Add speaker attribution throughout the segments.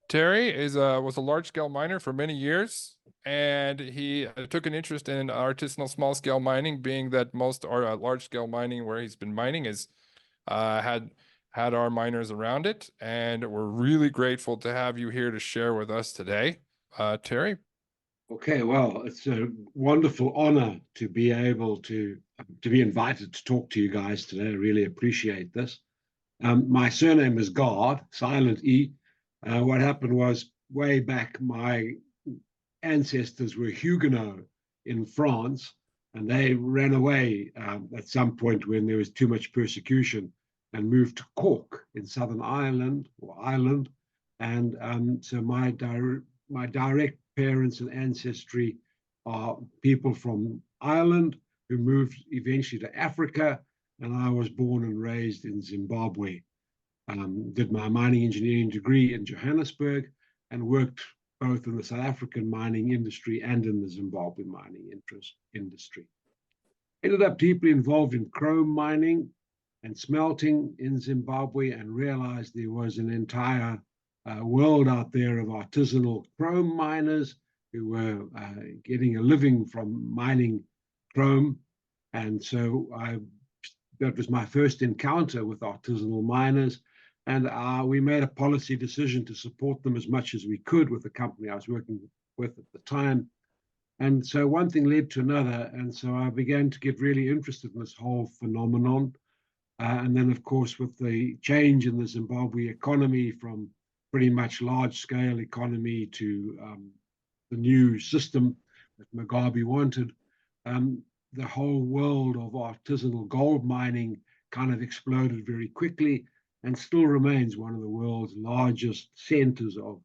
Speaker 1: Terry was a large-scale miner for many years, and he took an interest in artisanal small-scale mining, being that most are large-scale mining where he's been mining is had our miners around it, and we're really grateful to have you here to share with us today. Terry?
Speaker 2: Okay, well, it's a wonderful honor to be able to be invited to talk to you guys today. I really appreciate this. My surname is Garde, silent E. What happened was way back, my ancestors were Huguenot in France, and they ran away at some point when there was too much persecution and moved to Cork in Southern Ireland or Ireland. And so my direct parents and ancestry are people from Ireland who moved eventually to Africa, and I was born and raised in Zimbabwe. Did my mining engineering degree in Johannesburg and worked both in the South African mining industry and in the Zimbabwe mining industry. Ended up deeply involved in chrome mining and smelting in Zimbabwe and realized there was an entire world out there of artisanal chrome miners who were getting a living from mining chrome. And so that was my first encounter with artisanal miners. And we made a policy decision to support them as much as we could with the company I was working with at the time. And so one thing led to another. And so I began to get really interested in this whole phenomenon. And then, of course, with the change in the Zimbabwe economy from pretty much large scale economy to the new system that Mugabe wanted, the whole world of artisanal gold mining kind of exploded very quickly and still remains one of the world's largest centers of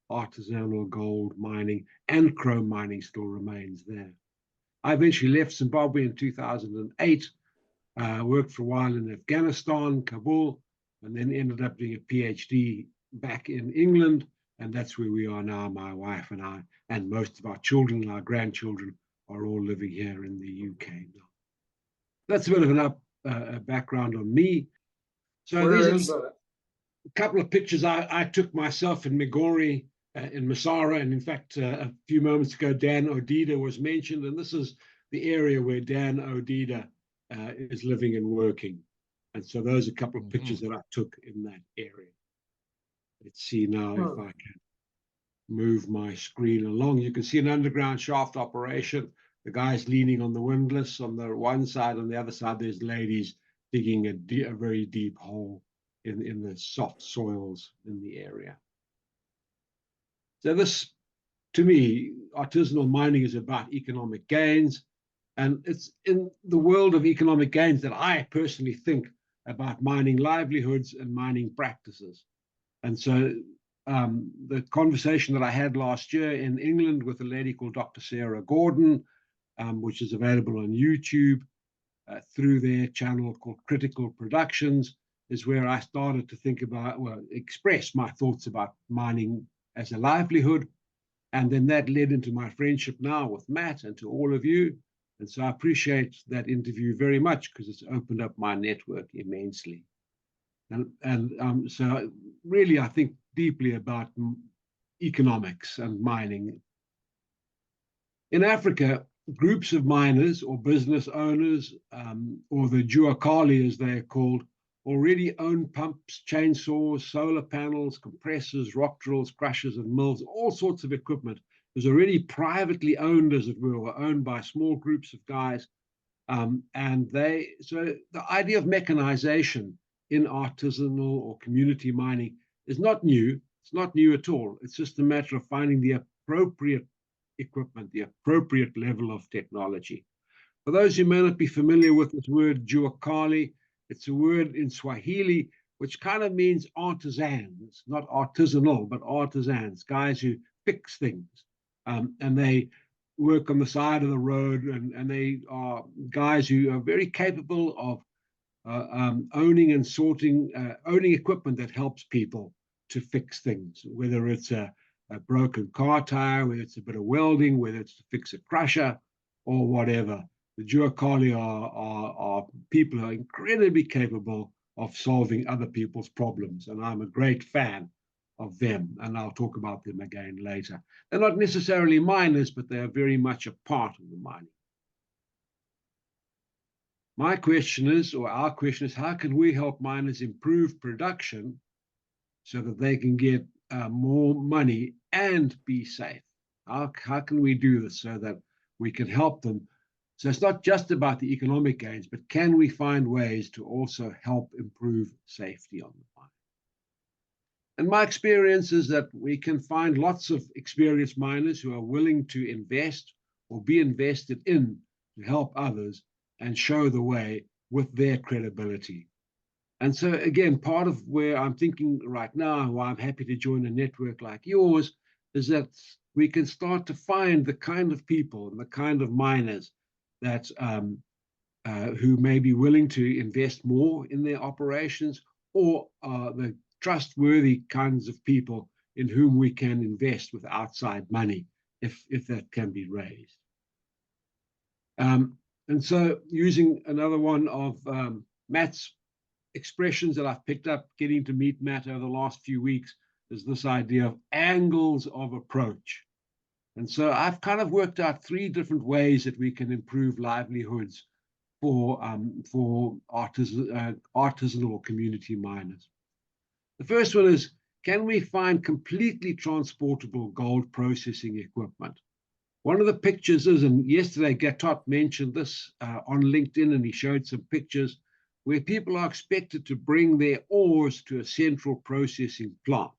Speaker 2: artisanal gold mining, and chrome mining still remains there. I eventually left Zimbabwe in 2008, worked for a while in Afghanistan, Kabul, and then ended up doing a PhD back in England. And that's where we are now, my wife and I, and most of our children and our grandchildren are all living here in the UK now. That's a bit of a background on me. So these are a couple of pictures I took myself in Migori, in Masara, and in fact, a few moments ago, Dan Odida was mentioned, and this is the area where Dan Odida is living and working. And so those are a couple of pictures that I took in that area. Let's see now if I can move my screen along. You can see an underground shaft operation. The guy's leaning on the windlass on the one side. On the other side, there's ladies digging a very deep hole in the soft soils in the area. So this, to me, artisanal mining is about economic gains. And it's in the world of economic gains that I personally think about mining livelihoods and mining practices. And so the conversation that I had last year in England with a lady called Dr. Sarah Gordon, which is available on YouTube through their channel called Critical Productions, is where I started to think about, well, express my thoughts about mining as a livelihood. And then that led into my friendship now with Matt and to all of you. And so I appreciate that interview very much because it's opened up my network immensely. And so really, I think deeply about economics and mining. In Africa, groups of miners or business owners, or the Juakali as they are called, already own pumps, chainsaws, solar panels, compressors, rock drills, crushers and mills, all sorts of equipment was already privately owned, as it were owned by small groups of guys. So the idea of mechanization in artisanal or community mining is not new. It's not new at all. It's just a matter of finding the appropriate equipment, the appropriate level of technology. For those who may not be familiar with this word, Juakali, it's a word in Swahili, which kind of means artisans, not artisanal, but artisans, guys who fix things. And they work on the side of the road, and they are guys who are very capable of owning and owning equipment that helps people to fix things, whether it's a broken car tire, whether it's a bit of welding, whether it's to fix a crusher or whatever. The Juakali are people who are incredibly capable of solving other people's problems. And I'm a great fan of them, and I'll talk about them again later. They're not necessarily miners, but they are very much a part of the mining. My question is, or our question is, how can we help miners improve production so that they can get more money and be safe? How can we do this so that we can help them? So it's not just about the economic gains, but can we find ways to also help improve safety on the mine? And my experience is that we can find lots of experienced miners who are willing to invest or be invested in to help others and show the way with their credibility. And so, again, part of where I'm thinking right now, and why I'm happy to join a network like yours, is that we can start to find the kind of people and the kind of miners that who may be willing to invest more in their operations, or the trustworthy kinds of people in whom we can invest with outside money, if that can be raised. And so, using another one of Matt's expressions that I've picked up getting to meet Matt over the last few weeks, is this idea of angles of approach. And so I've kind of worked out 3 different ways that we can improve livelihoods for artisanal community miners. The first one is, can we find completely transportable gold processing equipment? One of the pictures is, and yesterday Gatot mentioned this on LinkedIn, and he showed some pictures where people are expected to bring their ores to a central processing plant.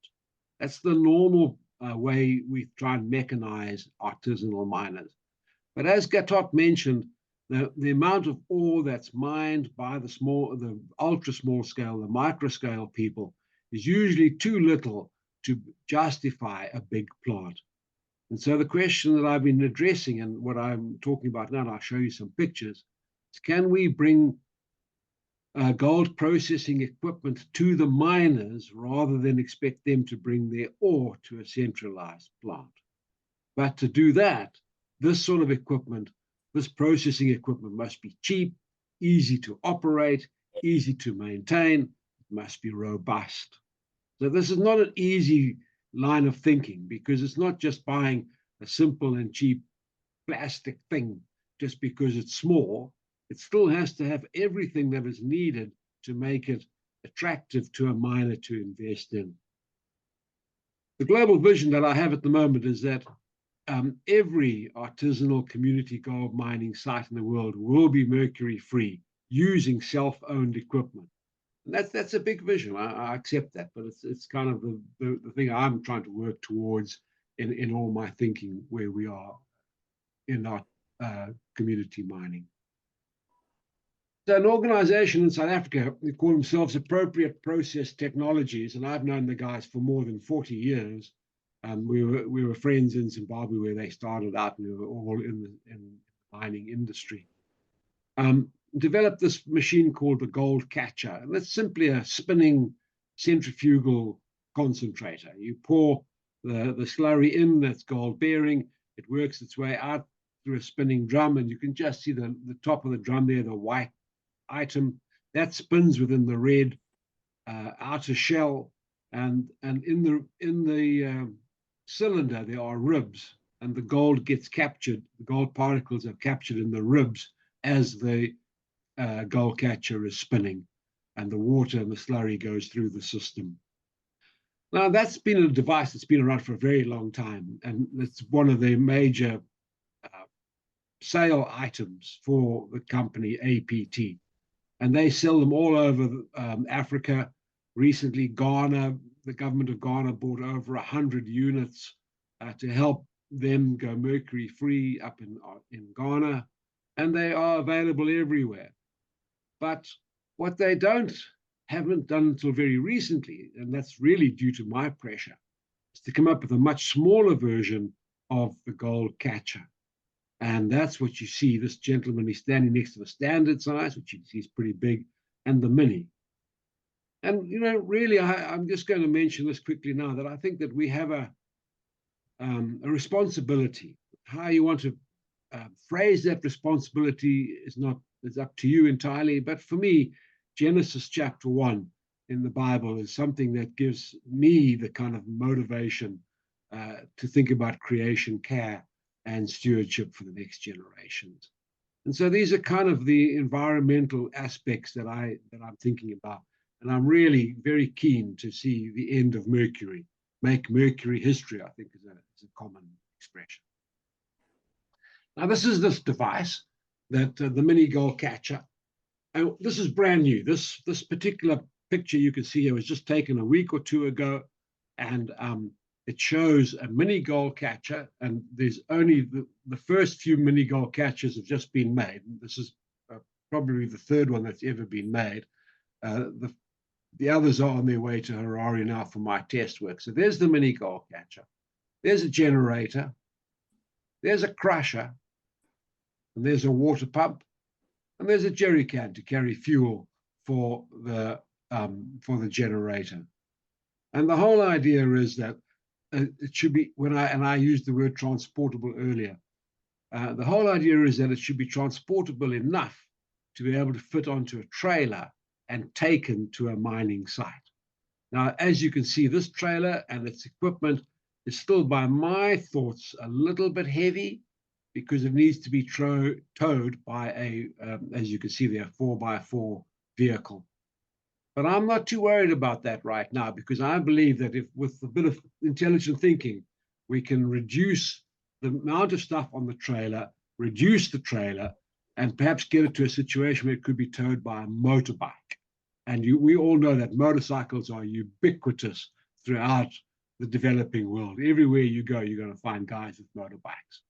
Speaker 2: That's the normal way we try and mechanize artisanal miners. But as Gatot mentioned, the amount of ore that's mined by the ultra small scale, the micro scale people, is usually too little to justify a big plant. And so the question that I've been addressing, and what I'm talking about now, and I'll show you some pictures, is can we bring gold processing equipment to the miners rather than expect them to bring their ore to a centralized plant? But to do that, this sort of equipment, this processing equipment, must be cheap, easy to operate, easy to maintain, it must be robust. So this is not an easy line of thinking, because it's not just buying a simple and cheap plastic thing just because it's small. It still has to have everything that is needed to make it attractive to a miner to invest in. The global vision that I have at the moment is that every artisanal community gold mining site in the world will be mercury-free using self-owned equipment. And that's a big vision. I accept that, but it's kind of the thing I'm trying to work towards in all my thinking where we are in our community mining. So an organization in South Africa, they call themselves Appropriate Process Technologies, and I've known the guys for more than 40 years. We were friends in Zimbabwe where they started out, and we were all in the mining industry. Developed this machine called the Gold Catcher, and it's simply a spinning centrifugal concentrator. You pour the slurry in that's gold bearing, it works its way out through a spinning drum, and you can just see the top of the drum there, the white item that spins within the red outer shell, and in the cylinder there are ribs, and the gold gets captured. The gold particles are captured in the ribs as the gold catcher is spinning, and the water and the slurry goes through the system. Now, that's been a device that's been around for a very long time, and it's one of the major sale items for the company APT. And they sell them all over Africa. Recently, Ghana, the government of Ghana bought over 100 units to help them go mercury-free up in Ghana, and they are available everywhere. But what they haven't done until very recently, and that's really due to my pressure, is to come up with a much smaller version of the Gold Catcher. And that's what you see. This gentleman is standing next to the standard size, which you can see is pretty big, and the mini. And, you know, really, I'm just going to mention this quickly now, that I think that we have a responsibility. How you want to phrase that responsibility is up to you entirely. But for me, Genesis chapter 1 in the Bible is something that gives me the kind of motivation to think about creation, care, and stewardship for the next generations. And so these are kind of the environmental aspects that I'm thinking about. And I'm really very keen to see the end of Mercury. Make Mercury history, I think, is a common expression. Now, this is this device, that the mini goal catcher. And this is brand new. This particular picture you can see here was just taken a week or two ago. And it shows a mini goal catcher. And there's only the first few mini goal catchers have just been made. This is probably the third one that's ever been made. The others are on their way to Harare now for my test work. So there's the mini goal catcher. There's a generator. There's a crusher. And there's a water pump. And there's a jerry can to carry fuel for the generator. And the whole idea is that it should be, I used the word transportable earlier. The whole idea is that it should be transportable enough to be able to fit onto a trailer and taken to a mining site. Now, as you can see, this trailer and its equipment is still, by my thoughts, a little bit heavy, because it needs to be towed by as you can see there, 4x4 vehicle. But I'm not too worried about that right now, because I believe that if with a bit of intelligent thinking, we can reduce the amount of stuff on the trailer, reduce the trailer, and perhaps get it to a situation where it could be towed by a motorbike. And we all know that motorcycles are ubiquitous throughout the developing world. Everywhere you go, you're going to find guys with motorbikes.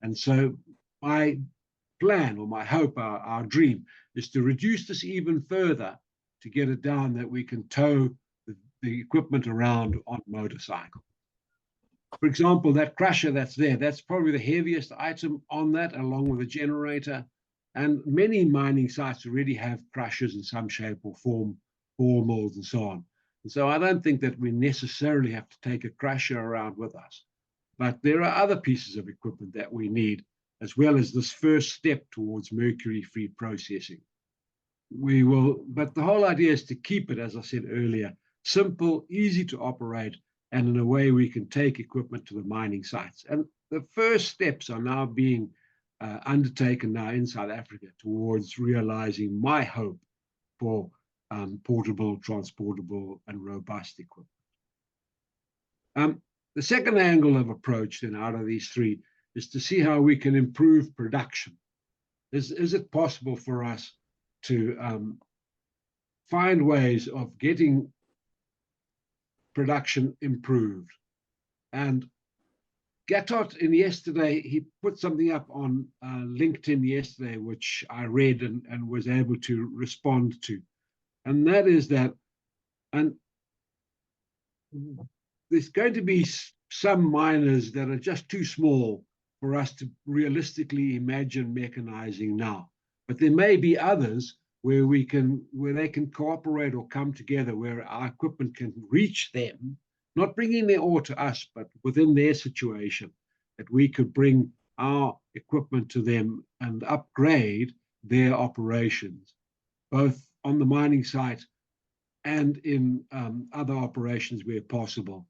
Speaker 2: And so my plan, or my hope, our dream, is to reduce this even further, to get it down that we can tow the equipment around on motorcycle. For example, that crusher that's there, that's probably the heaviest item on that, along with a generator. And many mining sites already have crushers in some shape or form, ball mills and so on. And so I don't think that we necessarily have to take a crusher around with us. But there are other pieces of equipment that we need, as well as this first step towards mercury-free processing. But the whole idea is to keep it, as I said earlier, simple, easy to operate, and in a way we can take equipment to the mining sites. And the first steps are now being undertaken now in South Africa towards realizing my hope for portable, transportable, and robust equipment. The second angle of approach then out of these three is to see how we can improve production. Is it possible for us to find ways of getting production improved? And Gatot yesterday, he put something up on LinkedIn yesterday, which I read and was able to respond to. And that is that, and there's going to be some miners that are just too small for us to realistically imagine mechanizing now. But there may be others where they can cooperate or come together, where our equipment can reach them, not bringing their ore to us, but within their situation, that we could bring our equipment to them and upgrade their operations, both on the mining site and in other operations where possible.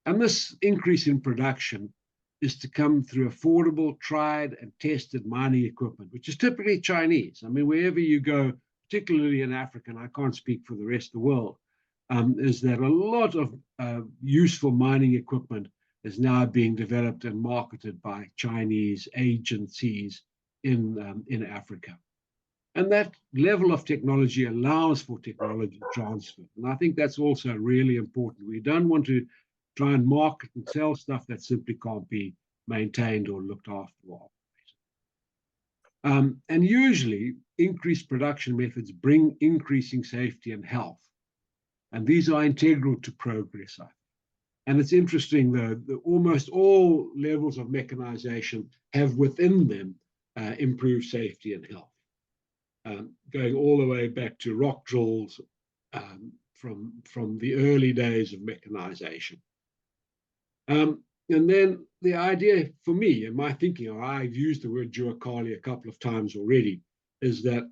Speaker 2: And this increase in production is to come through affordable, tried and tested mining equipment, which is typically Chinese. I mean, wherever you go, particularly in Africa, and I can't speak for the rest of the world, is that a lot of useful mining equipment is now being developed and marketed by Chinese agencies in Africa. And that level of technology allows for technology transfer. And I think that's also really important. We don't want to try and market and sell stuff that simply can't be maintained or looked after or operated. And usually, increased production methods bring increasing safety and health. And these are integral to progress, I think. And it's interesting, though, that almost all levels of mechanization have within them improved safety and health. Going all the way back to rock drills from the early days of mechanization. And then the idea for me, in my thinking, or I've used the word duocarly a couple of times already, is that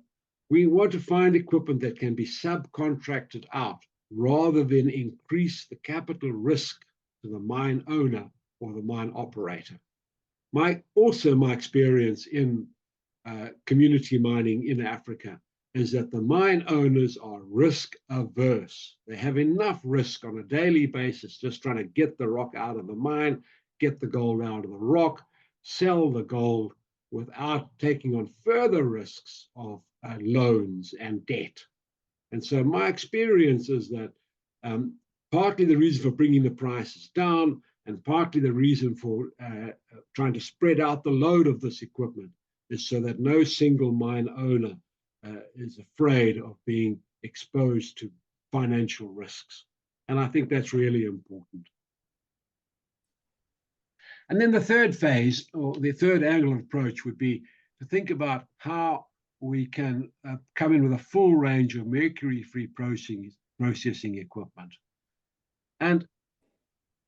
Speaker 2: we want to find equipment that can be subcontracted out rather than increase the capital risk to the mine owner or the mine operator. My experience in community mining in Africa is that the mine owners are risk averse. They have enough risk on a daily basis, just trying to get the rock out of the mine, get the gold out of the rock, sell the gold without taking on further risks of loans and debt. And so my experience is that partly the reason for bringing the prices down and partly the reason for trying to spread out the load of this equipment is so that no single mine owner is afraid of being exposed to financial risks. And I think that's really important. And then the third phase, or the third angle of approach, would be to think about how we can come in with a full range of mercury-free processing equipment. And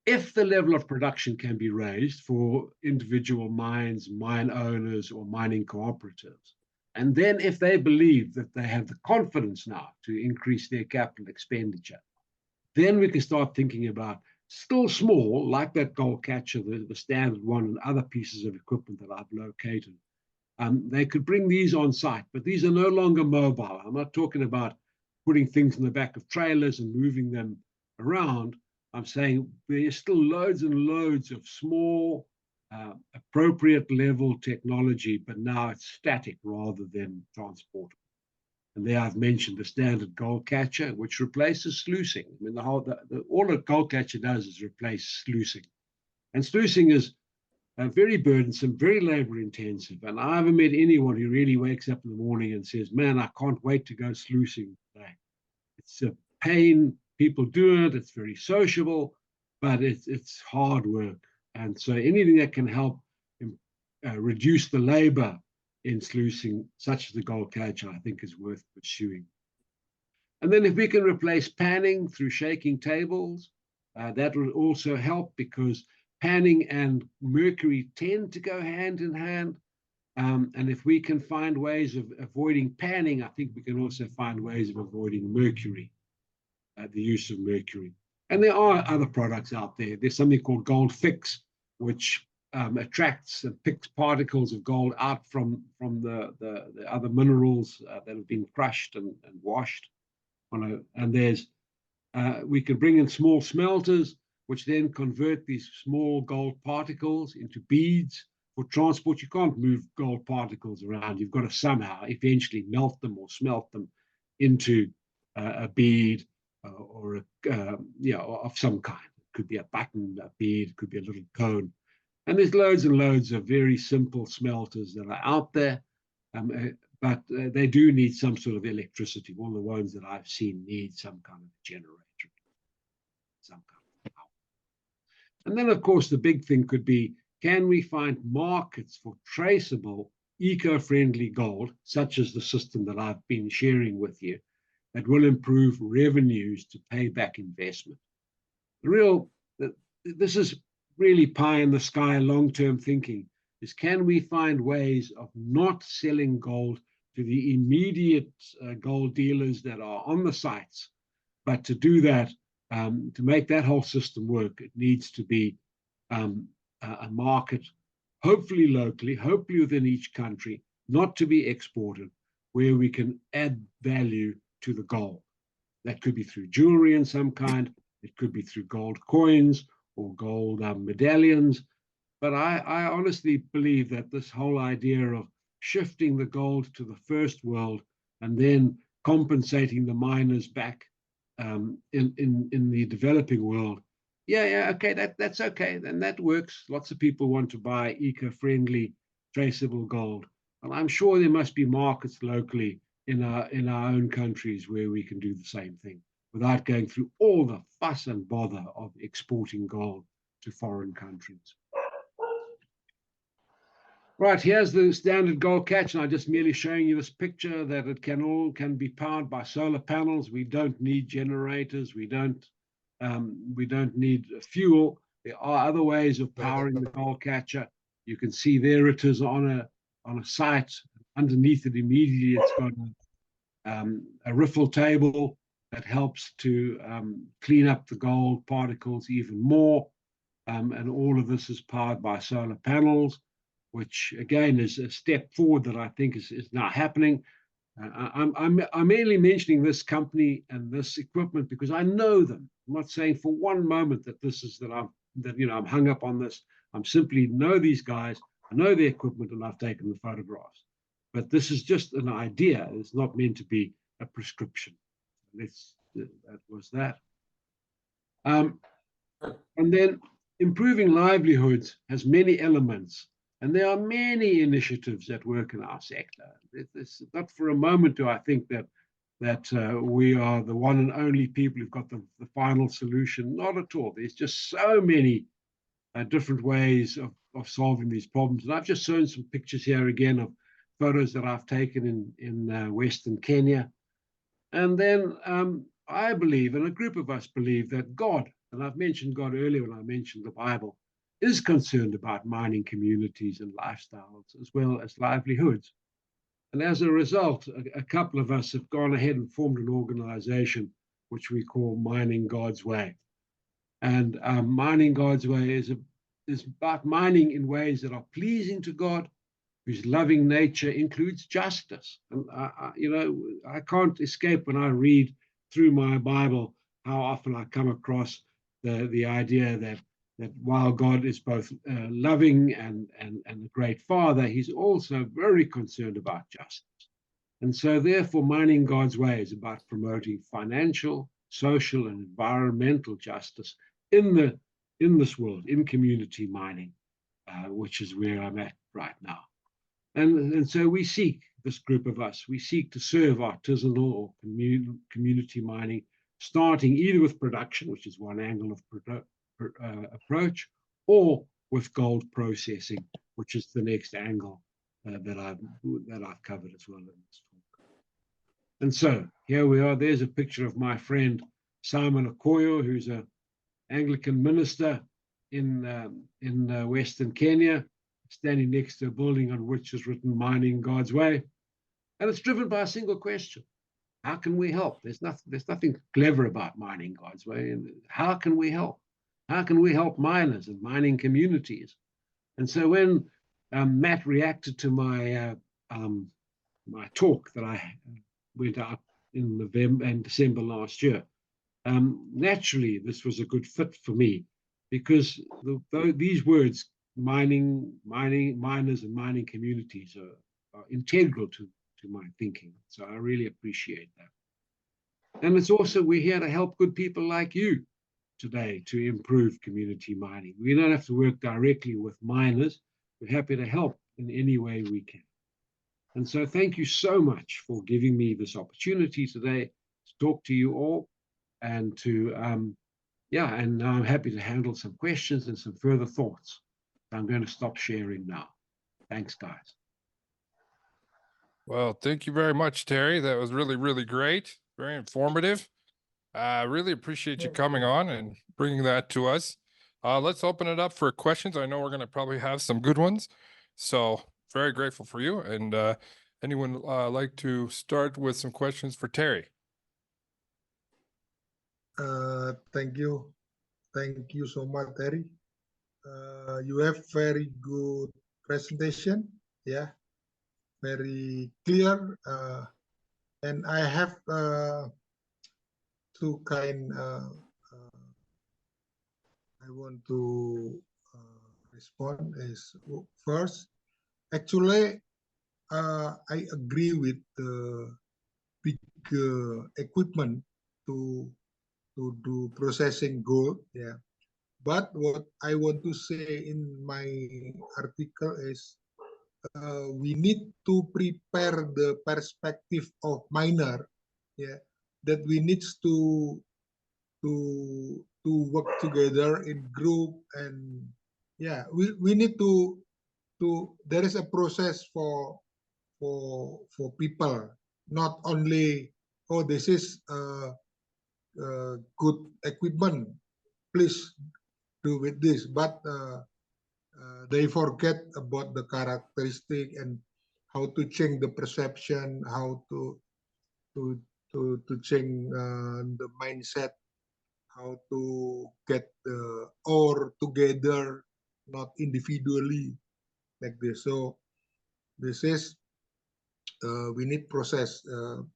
Speaker 2: if the level of production can be raised for individual mines, mine owners, or mining cooperatives, and then if they believe that they have the confidence now to increase their capital expenditure, then we can start thinking about still small, like that gold catcher, the standard one, and other pieces of equipment that I've located. They could bring these on site, but these are no longer mobile. I'm not talking about putting things in the back of trailers and moving them around. I'm saying there's still loads and loads of small, appropriate level technology, but now it's static rather than transportable. And there I've mentioned the standard gold catcher, which replaces sluicing. I mean, all a gold catcher does is replace sluicing. And sluicing is very burdensome, very labor intensive. And I haven't met anyone who really wakes up in the morning and says, man, I can't wait to go sluicing today. It's a pain. People do it. It's very sociable, but it's hard work. And so anything that can help reduce the labor in sluicing, such as the gold catcher, I think is worth pursuing. And then if we can replace panning through shaking tables, that will also help, because panning and mercury tend to go hand in hand. And if we can find ways of avoiding panning, I think we can also find ways of avoiding mercury, the use of mercury. And there are other products out there. There's something called Gold Fix, which attracts and picks particles of gold out from the other minerals that have been crushed and washed. And there's we can bring in small smelters, which then convert these small gold particles into beads for transport. You can't move gold particles around. You've got to somehow eventually melt them or smelt them into a bead or of some kind. It could be a button, a bead, it could be a little cone. And there's loads and loads of very simple smelters that are out there, but they do need some sort of electricity. All the ones that I've seen need some kind of generator, some kind of power. And then, of course, the big thing could be, can we find markets for traceable, eco-friendly gold, such as the system that I've been sharing with you, that will improve revenues to pay back investment? This is really pie in the sky long-term thinking, is can we find ways of not selling gold to the immediate gold dealers that are on the sites, but to do that, to make that whole system work, it needs to be a market, hopefully locally, hopefully within each country, not to be exported, where we can add value to the gold. That could be through jewelry in some kind, it could be through gold coins or gold medallions. But I honestly believe that this whole idea of shifting the gold to the first world and then compensating the miners back in the developing world, okay, that's okay, then that works. Lots of people want to buy eco-friendly, traceable gold. And I'm sure there must be markets locally in our own countries where we can do the same thing without going through all the fuss and bother of exporting gold to foreign countries. Right, here's the standard gold catch, and I'm just merely showing you this picture that it can be powered by solar panels. We don't need generators. We don't need fuel. There are other ways of powering the gold catcher. You can see there it is on a site. Underneath it immediately, it's got a riffle table that helps to clean up the gold particles even more. And all of this is powered by solar panels, which again is a step forward that I think is now happening. I'm merely mentioning this company and this equipment because I know them. I'm not saying for one moment that this is I'm hung up on this. I'm simply know these guys, I know the equipment, and I've taken the photographs. But this is just an idea. It's not meant to be a prescription. That was that. And then improving livelihoods has many elements, and there are many initiatives that work in our sector. It's not for a moment do I think that we are the one and only people who've got the final solution. Not at all. There's just so many different ways of solving these problems. And I've just shown some pictures here again of photos that I've taken in Western Kenya. And then I believe, and a group of us believe, that God, and I've mentioned God earlier when I mentioned the Bible, is concerned about mining communities and lifestyles as well as livelihoods. And as a result, a couple of us have gone ahead and formed an organization which we call Mining God's Way. And Mining God's Way is about mining in ways that are pleasing to God, whose loving nature includes justice. And I can't escape when I read through my Bible how often I come across the idea that while God is both loving and a great father, he's also very concerned about justice. And so therefore, Mining God's Way is about promoting financial, social, and environmental justice in this world, in community mining, which is where I'm at right now. And so we seek, this group of us, we seek to serve artisanal or community mining, starting either with production, which is one angle of approach, or with gold processing, which is the next angle that I've covered as well in this talk. And so here we are. There's a picture of my friend Simon Okoyo, who's an Anglican minister in Western Kenya, standing next to a building on which is written Mining God's Way. And it's driven by a single question. How can we help? There's nothing clever about Mining God's Way. And how can we help? How can we help miners and mining communities? And so when Matt reacted to my my talk that I went out in November and December last year, naturally this was a good fit for me, because these words, miners and mining communities, are integral to my thinking. So I really appreciate that. And it's also, we're here to help good people like you today to improve community mining. We don't have to work directly with miners. We're happy to help in any way we can. And so thank you so much for giving me this opportunity today to talk to you all, and to, and I'm happy to handle some questions and some further thoughts. I'm going to stop sharing now. Thanks, guys.
Speaker 1: Well, thank you very much, Terry. That was really, really great. Very informative. I really appreciate you coming on and bringing that to us. Let's open it up for questions. I know we're going to probably have some good ones. So very grateful for you. And anyone like to start with some questions for Terry?
Speaker 3: Thank you. Thank you so much, Terry. You have very good presentation. Yeah, very clear. And I have two kind. I want to respond is first. Actually, I agree with the big equipment to do processing gold. Yeah. But what I want to say in my article is we need to prepare the perspective of miner, yeah, that we need to work together in group, and yeah, we need to there is a process for people, not only, oh, this is good equipment, please do with this, but they forget about the characteristic and how to change the perception, how to to change the mindset, how to get the ore together, not individually like this. So this is we need process in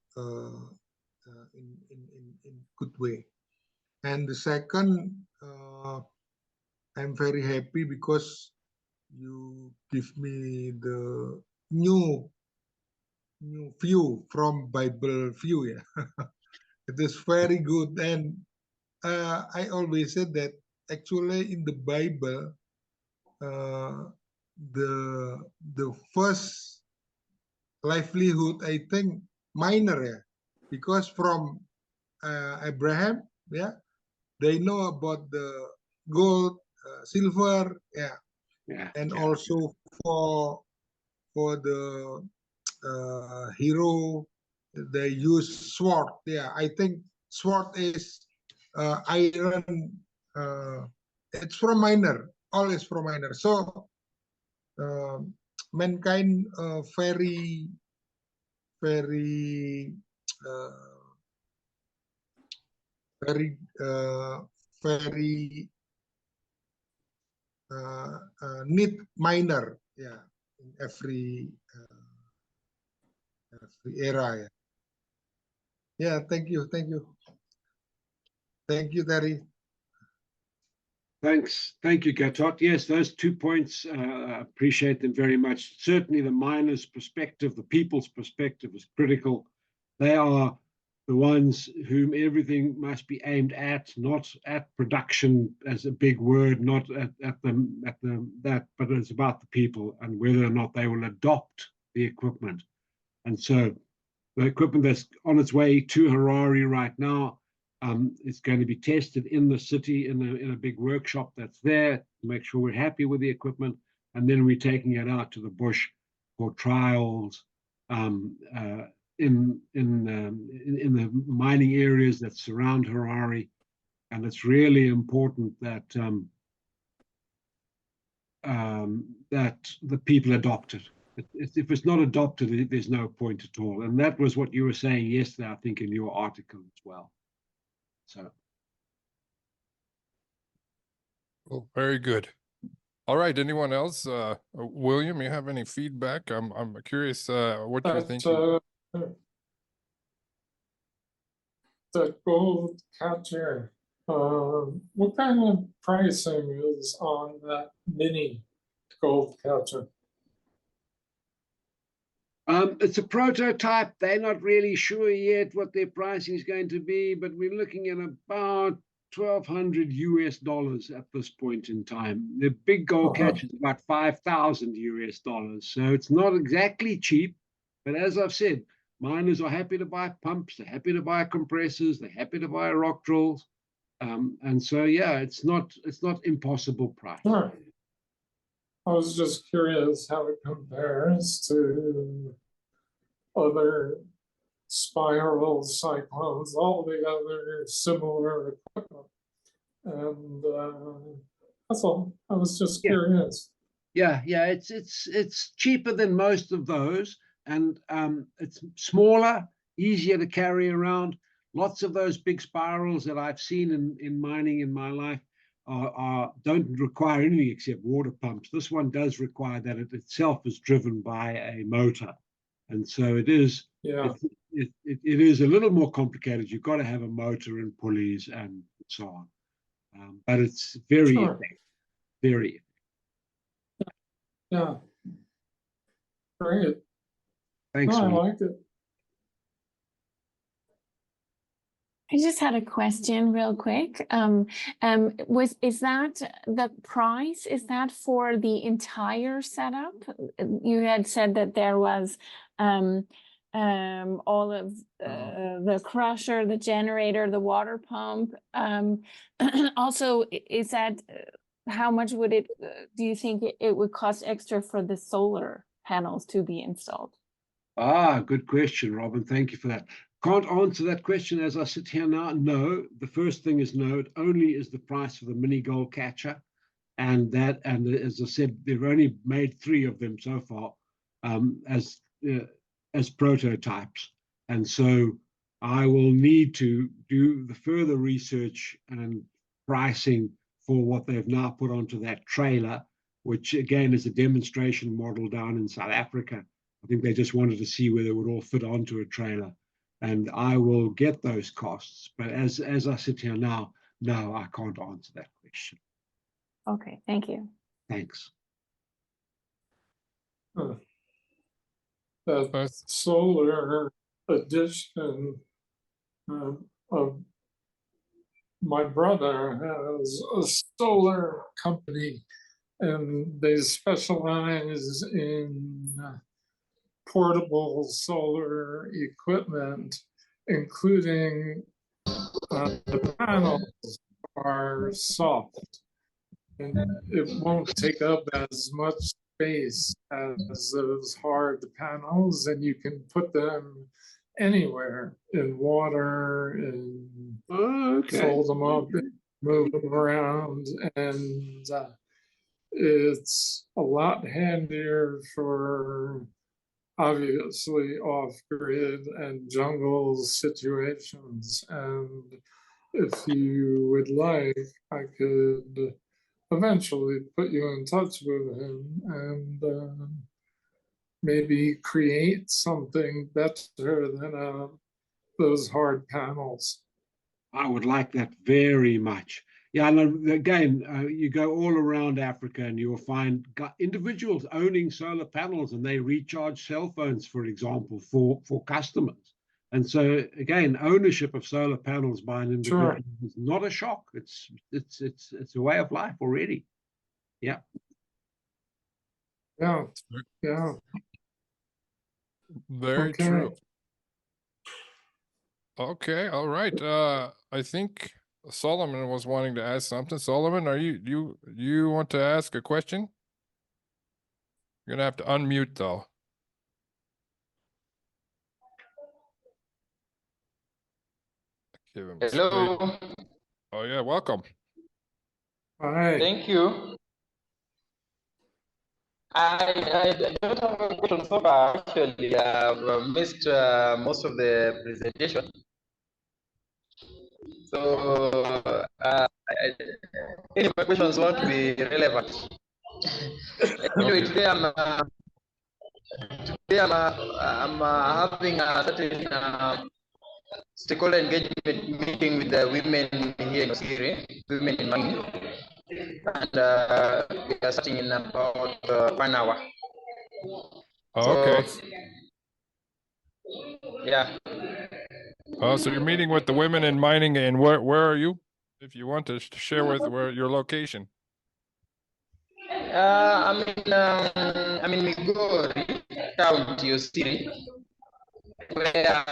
Speaker 3: good way. And the second, I'm very happy because you give me the new view from Bible view. Yeah, it is very good. And I always said that actually in the Bible, the first livelihood, I think, miner, yeah, because from Abraham, yeah, they know about the gold, silver, yeah, and also for the hero, they use sword. Yeah, I think sword is iron. It's from miner. All is from miner. So mankind very very very very need miner. Yeah, in every era. Yeah. Yeah, thank you, Terry.
Speaker 2: Thanks. Thank you, Gatot. Yes, those 2 points, appreciate them very much. Certainly the miner's perspective, the people's perspective is critical. They are the ones whom everything must be aimed at, not at production as a big word, not at that, but it's about the people and whether or not they will adopt the equipment. And so the equipment that's on its way to Harare right now, it's going to be tested in the city in a big workshop that's there to make sure we're happy with the equipment, and then we're taking it out to the bush for trials in the mining areas that surround Harare. And it's really important that that the people adopt it. If it's not adopted, there's no point at all. And that was what you were saying yesterday, I think, in your article as well. So,
Speaker 1: well, very good. All right. Anyone else? William, you have any feedback? I'm curious what you're thinking.
Speaker 4: The gold catcher. What kind of pricing is on that mini gold catcher?
Speaker 2: it's a prototype. They're not really sure yet what their pricing is going to be, but we're looking at about $1,200 at this point in time. The big gold catch is about $5,000. So it's not exactly cheap, but as I've said, miners are happy to buy pumps, they're happy to buy compressors, they're happy to buy rock drills. And so, yeah, it's not impossible price.
Speaker 4: Sure. I was just curious how it compares to other spiral cyclones, all the other similar equipment. And that's all. I was just curious.
Speaker 2: Yeah, it's cheaper than most of those, and it's smaller, easier to carry around. Lots of those big spirals that I've seen in mining in my life don't require anything except water pumps. This one does require that it itself is driven by a motor, and so it is.
Speaker 4: Yeah.
Speaker 2: It is a little more complicated. You've got to have a motor and pulleys and so on, but it's very effective. Very effective.
Speaker 4: Yeah. Great.
Speaker 2: Thanks.
Speaker 4: I liked it.
Speaker 5: I just had a question real quick. Is that the price? Is that for the entire setup? You had said that there was all of the crusher, the generator, the water pump. Also, is that how much would it? Do you think it would cost extra for the solar panels to be installed?
Speaker 2: Good question, Robin. Thank you for that. Can't answer that question as I sit here now. No, the first thing is no. It only is the price of the mini gold catcher, and as I said, they've only made 3 of them so far, as prototypes, and so I will need to do the further research and pricing for what they've now put onto that trailer, which again is a demonstration model down in South Africa. I think they just wanted to see whether it would all fit onto a trailer. And I will get those costs. But as I sit here now, no, I can't answer that question.
Speaker 5: Okay, thank you.
Speaker 2: Thanks.
Speaker 4: That
Speaker 1: Nice.
Speaker 4: solar addition of my brother has a solar company, and they specialize in portable solar equipment, including the panels are soft and it won't take up as much space as those hard panels, and you can put them anywhere in water and
Speaker 2: Oh, okay.
Speaker 4: fold them up and move them around, and it's a lot handier for obviously off-grid and jungle situations. And if you would like, I could eventually put you in touch with him and maybe create something better than those hard panels.
Speaker 2: I would like that very much. Yeah, and again, you go all around Africa and you'll find individuals owning solar panels, and they recharge cell phones, for example, for customers. And so again, ownership of solar panels by an individual is not a shock. It's a way of life already. Yeah.
Speaker 4: Yeah. Yeah.
Speaker 1: Very
Speaker 4: Okay.
Speaker 1: true. Okay, all right. I think Solomon was wanting to ask something. Solomon, are you want to ask a question? You're gonna have to unmute though. Give him a
Speaker 6: Hello.
Speaker 1: space. Oh yeah, welcome.
Speaker 4: Hi.
Speaker 6: Thank you. I don't have a question so far. Actually, I've missed most of the presentation. So, any of my questions won't be relevant. Anyway,
Speaker 1: Okay.
Speaker 6: today I'm having a certain stakeholder engagement meeting with the women here in Syria, women in mining, and we are starting in about 1 hour.
Speaker 1: Okay.
Speaker 6: So, yeah.
Speaker 1: Oh, so you're meeting with the women in mining, and where are you? If you want to share with where your location.
Speaker 6: I'm in Migori County, Osiri, where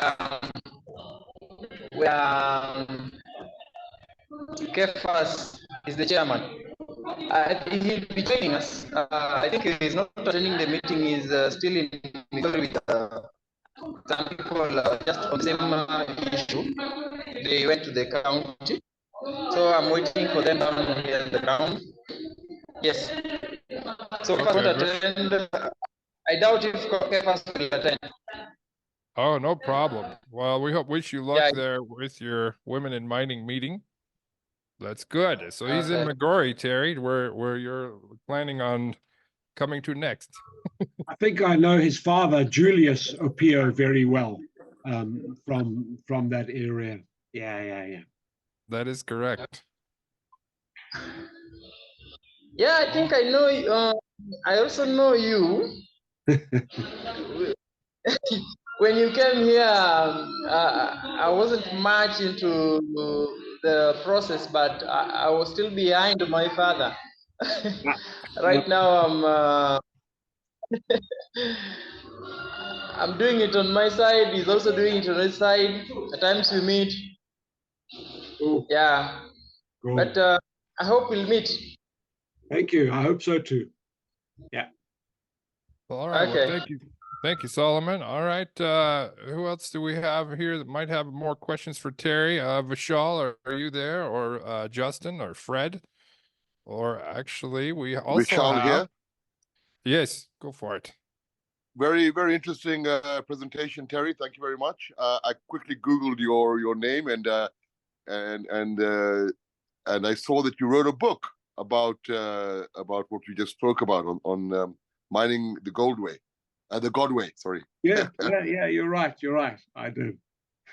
Speaker 6: Kefas is the chairman. He'll be joining us. I think he's not attending the meeting. He's still in Migori with some people just on the same issue. They went to the county, so I'm waiting for them down here on the ground. Yes. So if I won't attend, I doubt if Kefas will attend.
Speaker 1: Oh, no problem. Well, wish you luck
Speaker 6: Yeah.
Speaker 1: there with your women in mining meeting. That's good. So he's in
Speaker 6: Okay.
Speaker 1: Migori, Terry, where you're planning on coming to next.
Speaker 2: I think I know his father, Julius Opio, very well, from that area. Yeah.
Speaker 1: That is correct.
Speaker 6: Yeah, I think I know. I also know you. When you came here, I wasn't much into the process, but I was still behind my father. Right now, I'm doing it on my side. He's also doing it on his side. At times we meet.
Speaker 2: Cool.
Speaker 6: Yeah,
Speaker 2: Cool.
Speaker 6: but I hope we'll meet.
Speaker 2: Thank you. I hope so too. Yeah.
Speaker 1: Well, all right.
Speaker 6: Okay.
Speaker 1: Well, thank you, Solomon. All right. Who else do we have here that might have more questions for Terry? Vishal, are you there? Or Justin or Fred? Or actually, we also
Speaker 7: Vishal
Speaker 1: have.
Speaker 7: here.
Speaker 1: Yes, go for it.
Speaker 7: Very, very interesting presentation, Terry. Thank you very much. I quickly Googled your name and I saw that you wrote a book about what you just spoke about on mining the gold way, the God way. Sorry.
Speaker 2: Yeah, you're right. You're right. I do.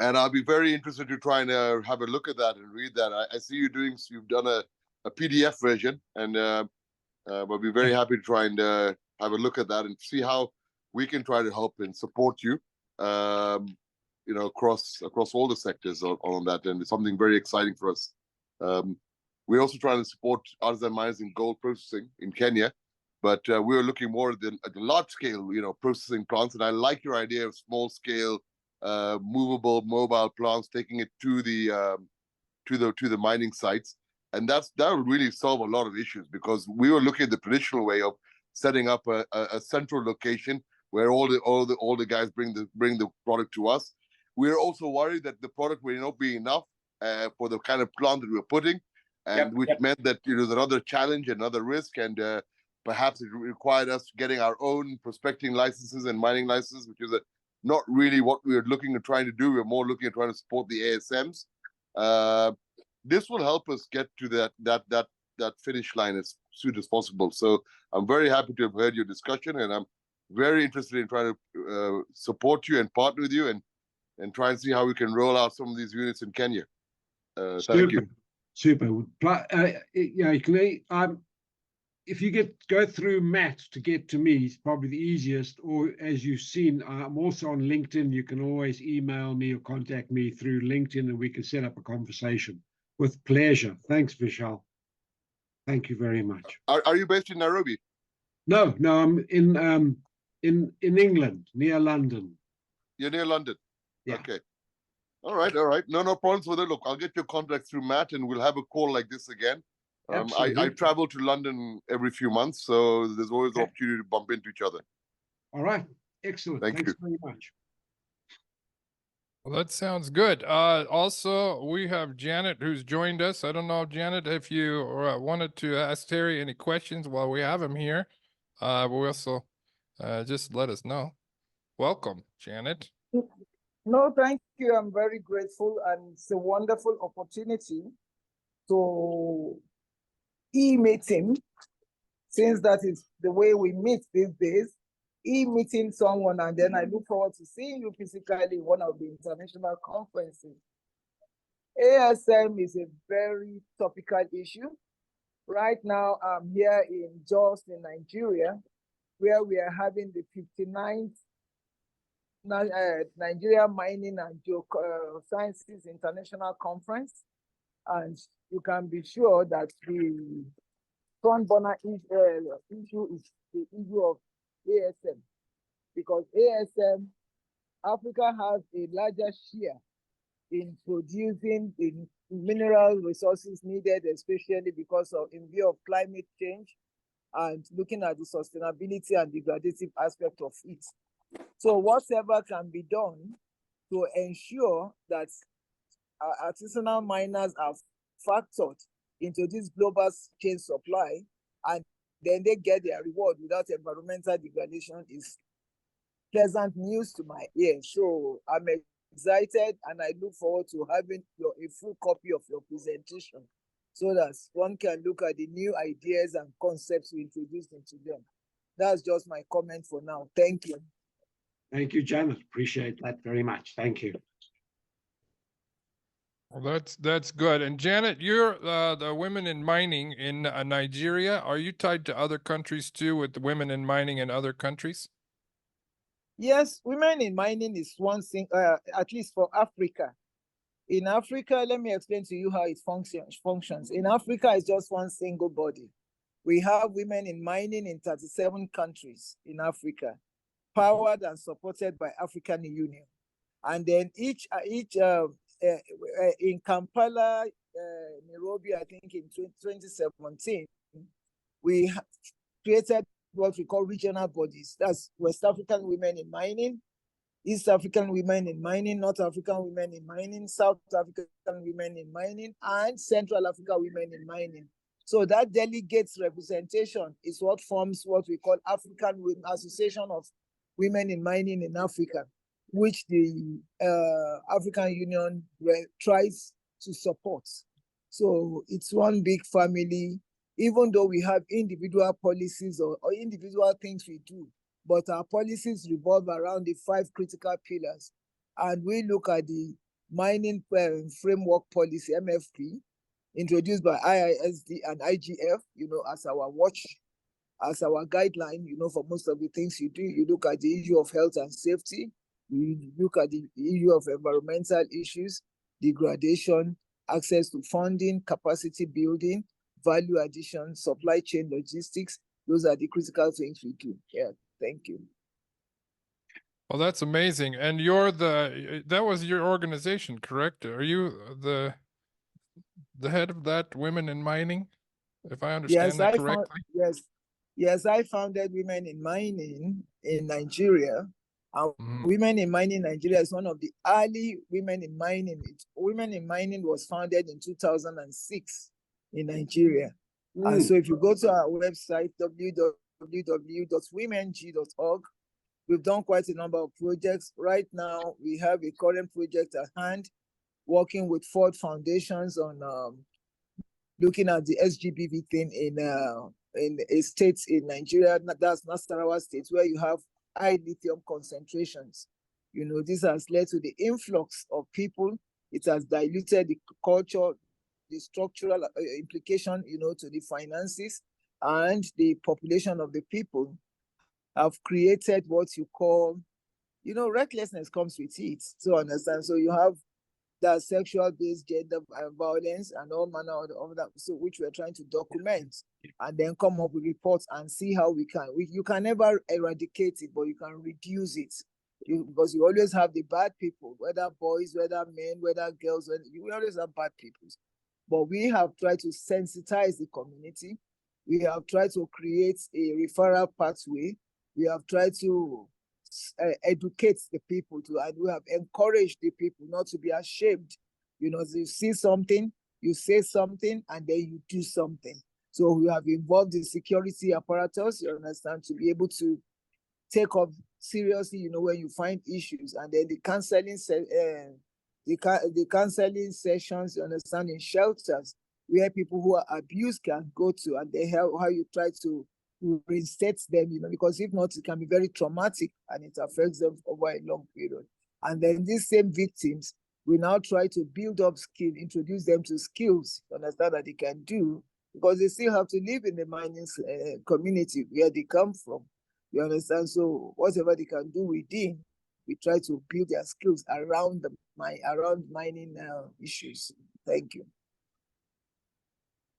Speaker 7: And I'll be very interested to try and have a look at that and read that. I see you've done a PDF version, and I'll be very happy to try and have a look at that and see how we can try to help and support you, across all the sectors on that. And it's something very exciting for us. We're also trying to support artisan miners in gold processing in Kenya, but we're looking more at the large scale, processing plants. And I like your idea of small scale, movable, mobile plants, taking it to the mining sites. And that will really solve a lot of issues, because we were looking at the traditional way of setting up a central location where all the guys bring the product to us. We're also worried that the product will not be enough for the kind of plant that we're putting, and which meant that there's another challenge, another risk, and perhaps it required us getting our own prospecting licenses and mining licenses, which is not really what we were looking at trying to do. We're more looking at trying to support the ASMs. This will help us get to that finish line as soon as possible. So I'm very happy to have heard your discussion, and I'm very interested in trying to support you and partner with you and try and see how we can roll out some of these units in Kenya. Thank you.
Speaker 2: Super. If you go through Matt to get to me, it's probably the easiest. Or as you've seen, I'm also on LinkedIn. You can always email me or contact me through LinkedIn, and we can set up a conversation with pleasure. Thanks, Vishal. Thank you very much.
Speaker 7: Are you based in Nairobi?
Speaker 2: No, I'm in England, near London.
Speaker 7: You're near London.
Speaker 2: Yeah.
Speaker 7: Okay. All right. No problems with it. Look, I'll get your contact through Matt, and we'll have a call like this again. I travel to London every few months, so there's always an opportunity to bump into each other.
Speaker 2: All right. Excellent. Thanks very much.
Speaker 1: Well, that sounds good. Also, we have Janet who's joined us. I don't know, Janet, if you wanted to ask Terry any questions while we have him here. But we also just let us know. Welcome, Janet.
Speaker 8: No, thank you. I'm very grateful, and it's a wonderful opportunity to e-meeting, since that is the way we meet these days, e-meeting someone, and then I look forward to seeing you physically in one of the international conferences. ASM is a very topical issue. Right now, I'm here in Jos in Nigeria, where we are having the 59th Nigeria Mining and Geosciences International Conference. And you can be sure that the front burner issue is the issue of ASM, because ASM, Africa has a larger share in producing the mineral resources needed, especially because of in view of climate change and looking at the sustainability and degradative aspect of it. So whatever can be done to ensure that artisanal miners are factored into this global chain supply, and then they get their reward without environmental degradation, is pleasant news to my ears. So I'm excited, and I look forward to having a full copy of your presentation so that one can look at the new ideas and concepts we introduced into them. That's just my comment for now. Thank you.
Speaker 2: Thank you, Janet. Appreciate that very much. Thank you.
Speaker 1: Well, that's good. And Janet, you're the women in mining in Nigeria. Are you tied to other countries too, with the women in mining in other countries?
Speaker 8: Yes, women in mining is one thing, at least for Africa. In Africa, let me explain to you how it functions. In Africa, it's just one single body. We have women in mining in 37 countries in Africa, powered and supported by African Union. And then in Kampala, Nairobi, I think in 2017, we created what we call regional bodies. That's West African Women in Mining, East African Women in Mining, North African Women in Mining, South African Women in Mining, and Central African Women in Mining. So that delegates representation is what forms what we call African Association of women in mining in Africa, which the African Union tries to support. So it's one big family, even though we have individual policies or individual things we do, but our policies revolve around the 5 critical pillars. And we look at the mining framework policy, MFP, introduced by IISD and IGF, as our watch, as our guideline, for most of the things you do. You look at the issue of health and safety, you look at the issue of environmental issues, degradation, access to funding, capacity building, value addition, supply chain logistics. Those are the critical things we do. Yeah, thank you.
Speaker 1: Well, that's amazing. And that was your organization, correct? Are you the head of that Women in Mining, if I understand that correctly?
Speaker 8: Yes, I founded Women in Mining in Nigeria. Women in Mining Nigeria is one of the early Women in Mining. Women in Mining was founded in 2006 in Nigeria. And so if you go to our website, www.womeng.org, we've done quite a number of projects. Right now, we have a current project at hand, working with Ford Foundations on looking at the SGBV thing in a state in Nigeria, that's Nasarawa State, where you have high lithium concentrations. This has led to the influx of people. It has diluted the culture, the structural implication, to the finances, and the population of the people have created what you call, recklessness comes with it. So understand. So you have that sexual-based gender violence and all manner of that, so which we're trying to document and then come up with reports and see how we can. You can never eradicate it, but you can reduce it. Because you always have the bad people, whether boys, whether men, whether girls, you always have bad people. But we have tried to sensitize the community. We have tried to create a referral pathway. We have tried to educate the people and we have encouraged the people not to be ashamed. You see something, you say something, and then you do something. So we have involved the security apparatus, you understand, to be able to take up seriously, when you find issues, and then the counseling sessions, you understand, in shelters where people who are abused can go to, and they help how you try to reinstate them, because if not, it can be very traumatic and it affects them over a long period. And then these same victims, we now try to build up skill, introduce them to skills, you understand, that they can do, because they still have to live in the mining community where they come from, you understand. So whatever they can do within, we try to build their skills around mining issues. Thank you.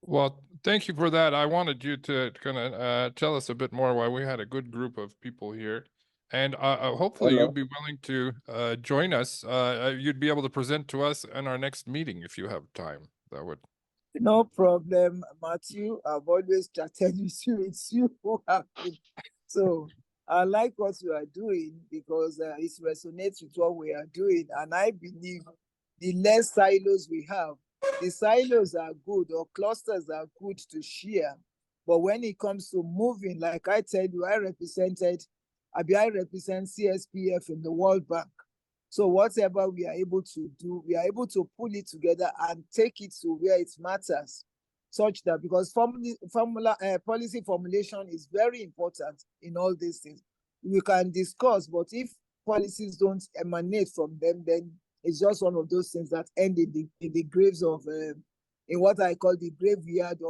Speaker 1: Well, thank you for that. I wanted you to kind of tell us a bit more why we had a good group of people here. And hopefully you'll be willing to join us. You'd be able to present to us in our next meeting if you have time. That would.
Speaker 8: No problem, Matthew. I've always chatted with you. It's you who have been. So I like what you are doing because it resonates with what we are doing. And I believe the less silos we have, the silos are good, or clusters are good to share. But when it comes to moving, like I tell you, I represent CSPF in the World Bank. So whatever we are able to do, we are able to pull it together and take it to where it matters, such that, because policy formulation is very important in all these things. We can discuss, but if policies don't emanate from them, then it's just one of those things that end in the graves of, in what I call the graveyard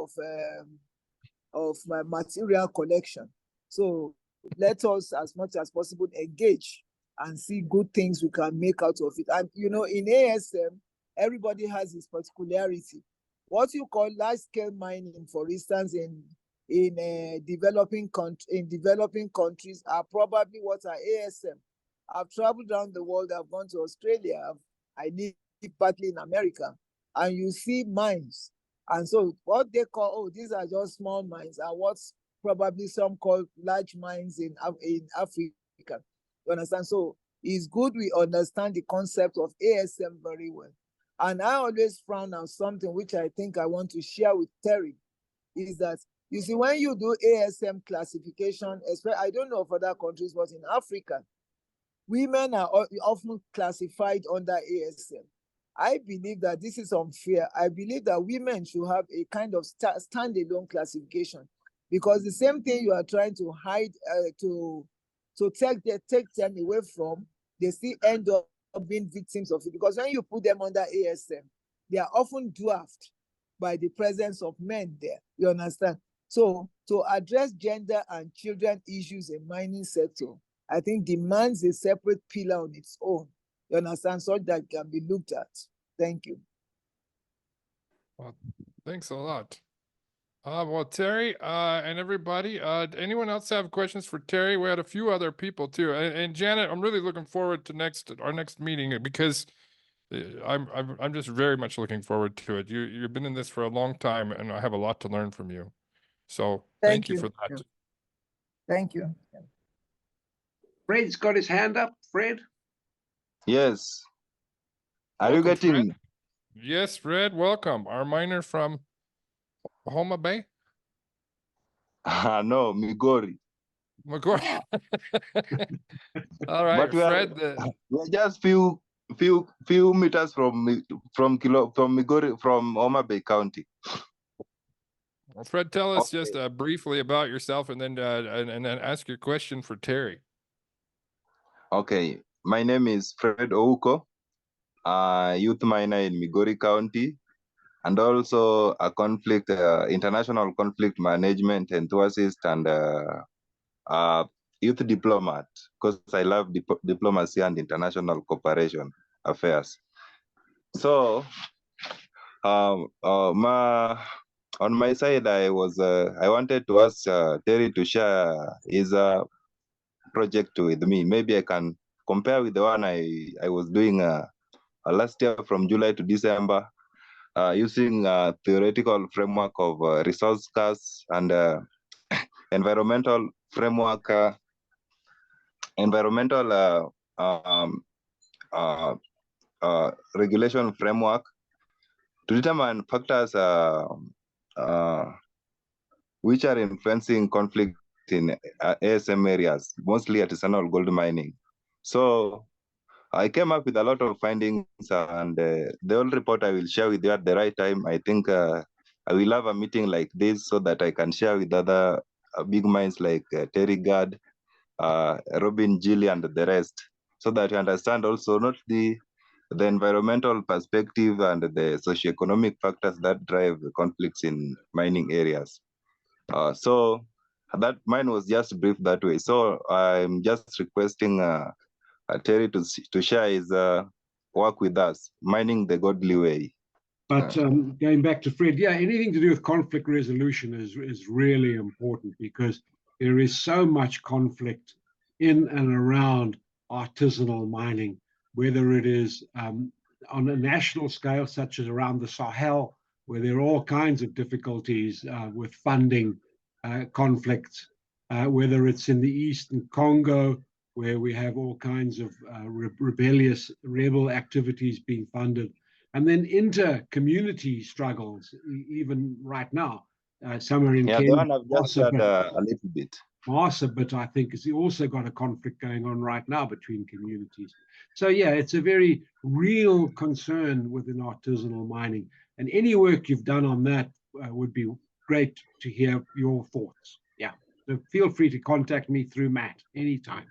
Speaker 8: of my material collection. So let us, as much as possible, engage and see good things we can make out of it. And in ASM, everybody has his particularity. What you call large-scale mining, for instance, in developing countries, are probably what are ASM. I've traveled around the world. I've gone to Australia. I live partly in America, and you see mines. And so what they call, these are just small mines, are what's probably some call large mines in Africa. You understand? So it's good we understand the concept of ASM very well. And I always frown on something which I think I want to share with Terry, is that You see, when you do ASM classification, especially, I don't know of other countries, but in Africa, women are often classified under ASM. I believe that this is unfair. I believe that women should have a kind of standalone classification, because the same thing you are trying to hide, to take them away from, they still end up being victims of it. Because when you put them under ASM, they are often dwarfed by the presence of men there. You understand? So to address gender and children issues in mining sector, I think demands a separate pillar on its own. You understand? So that can be looked at. Thank you.
Speaker 1: Well, thanks a lot. Well, Terry, and everybody, anyone else have questions for Terry? We had a few other people too. And Janet, I'm really looking forward to our next meeting, because I'm just very much looking forward to it. You've been in this for a long time, and I have a lot to learn from you. So thank you for that.
Speaker 8: Thank you.
Speaker 2: Fred's got his hand up. Fred?
Speaker 9: Yes. Are
Speaker 1: Welcome,
Speaker 9: you getting
Speaker 1: Fred.
Speaker 9: me?
Speaker 1: Yes, Fred, welcome. Our miner from Homa Bay?
Speaker 9: No, Migori.
Speaker 1: McCoy. All right,
Speaker 9: But we are,
Speaker 1: Fred.
Speaker 9: we are just few meters from Migori, from Homa Bay County.
Speaker 1: Well, Fred, tell us
Speaker 9: Okay.
Speaker 1: just briefly about yourself, and then ask your question for Terry.
Speaker 9: Okay, my name is Fred Ouko, youth miner in Migori County, and also a international conflict management enthusiast and youth diplomat, because I love diplomacy and international cooperation affairs. So, on my side, I wanted to ask Terry to share his project with me. Maybe I can compare with the one I was doing last year from July to December, using a theoretical framework of resource costs and environmental framework, regulation framework to determine factors which are influencing conflict in ASM areas, mostly artisanal gold mining. So I came up with a lot of findings, and the whole report I will share with you at the right time. I think I will have a meeting like this so that I can share with other big minds like Terry Garde, Robin Gilly, and the rest, so that you understand also not the environmental perspective and the socioeconomic factors that drive the conflicts in mining areas. So that mine was just brief that way. So I'm just requesting Terry to share his work with us, mining the godly way.
Speaker 2: But going back to Fred, yeah, anything to do with conflict resolution is really important, because there is so much conflict in and around artisanal mining, whether it is on a national scale, such as around the Sahel, where there are all kinds of difficulties with funding conflicts, whether it's in the Eastern Congo, where we have all kinds of rebel activities being funded, and then inter-community struggles, even right now. Somewhere in Kenya,
Speaker 9: the one I've just shared a little bit.
Speaker 2: But I think has also got a conflict going on right now between communities. So yeah, it's a very real concern within artisanal mining. And any work you've done on that would be great to hear your thoughts. Yeah, so feel free to contact me through Matt anytime.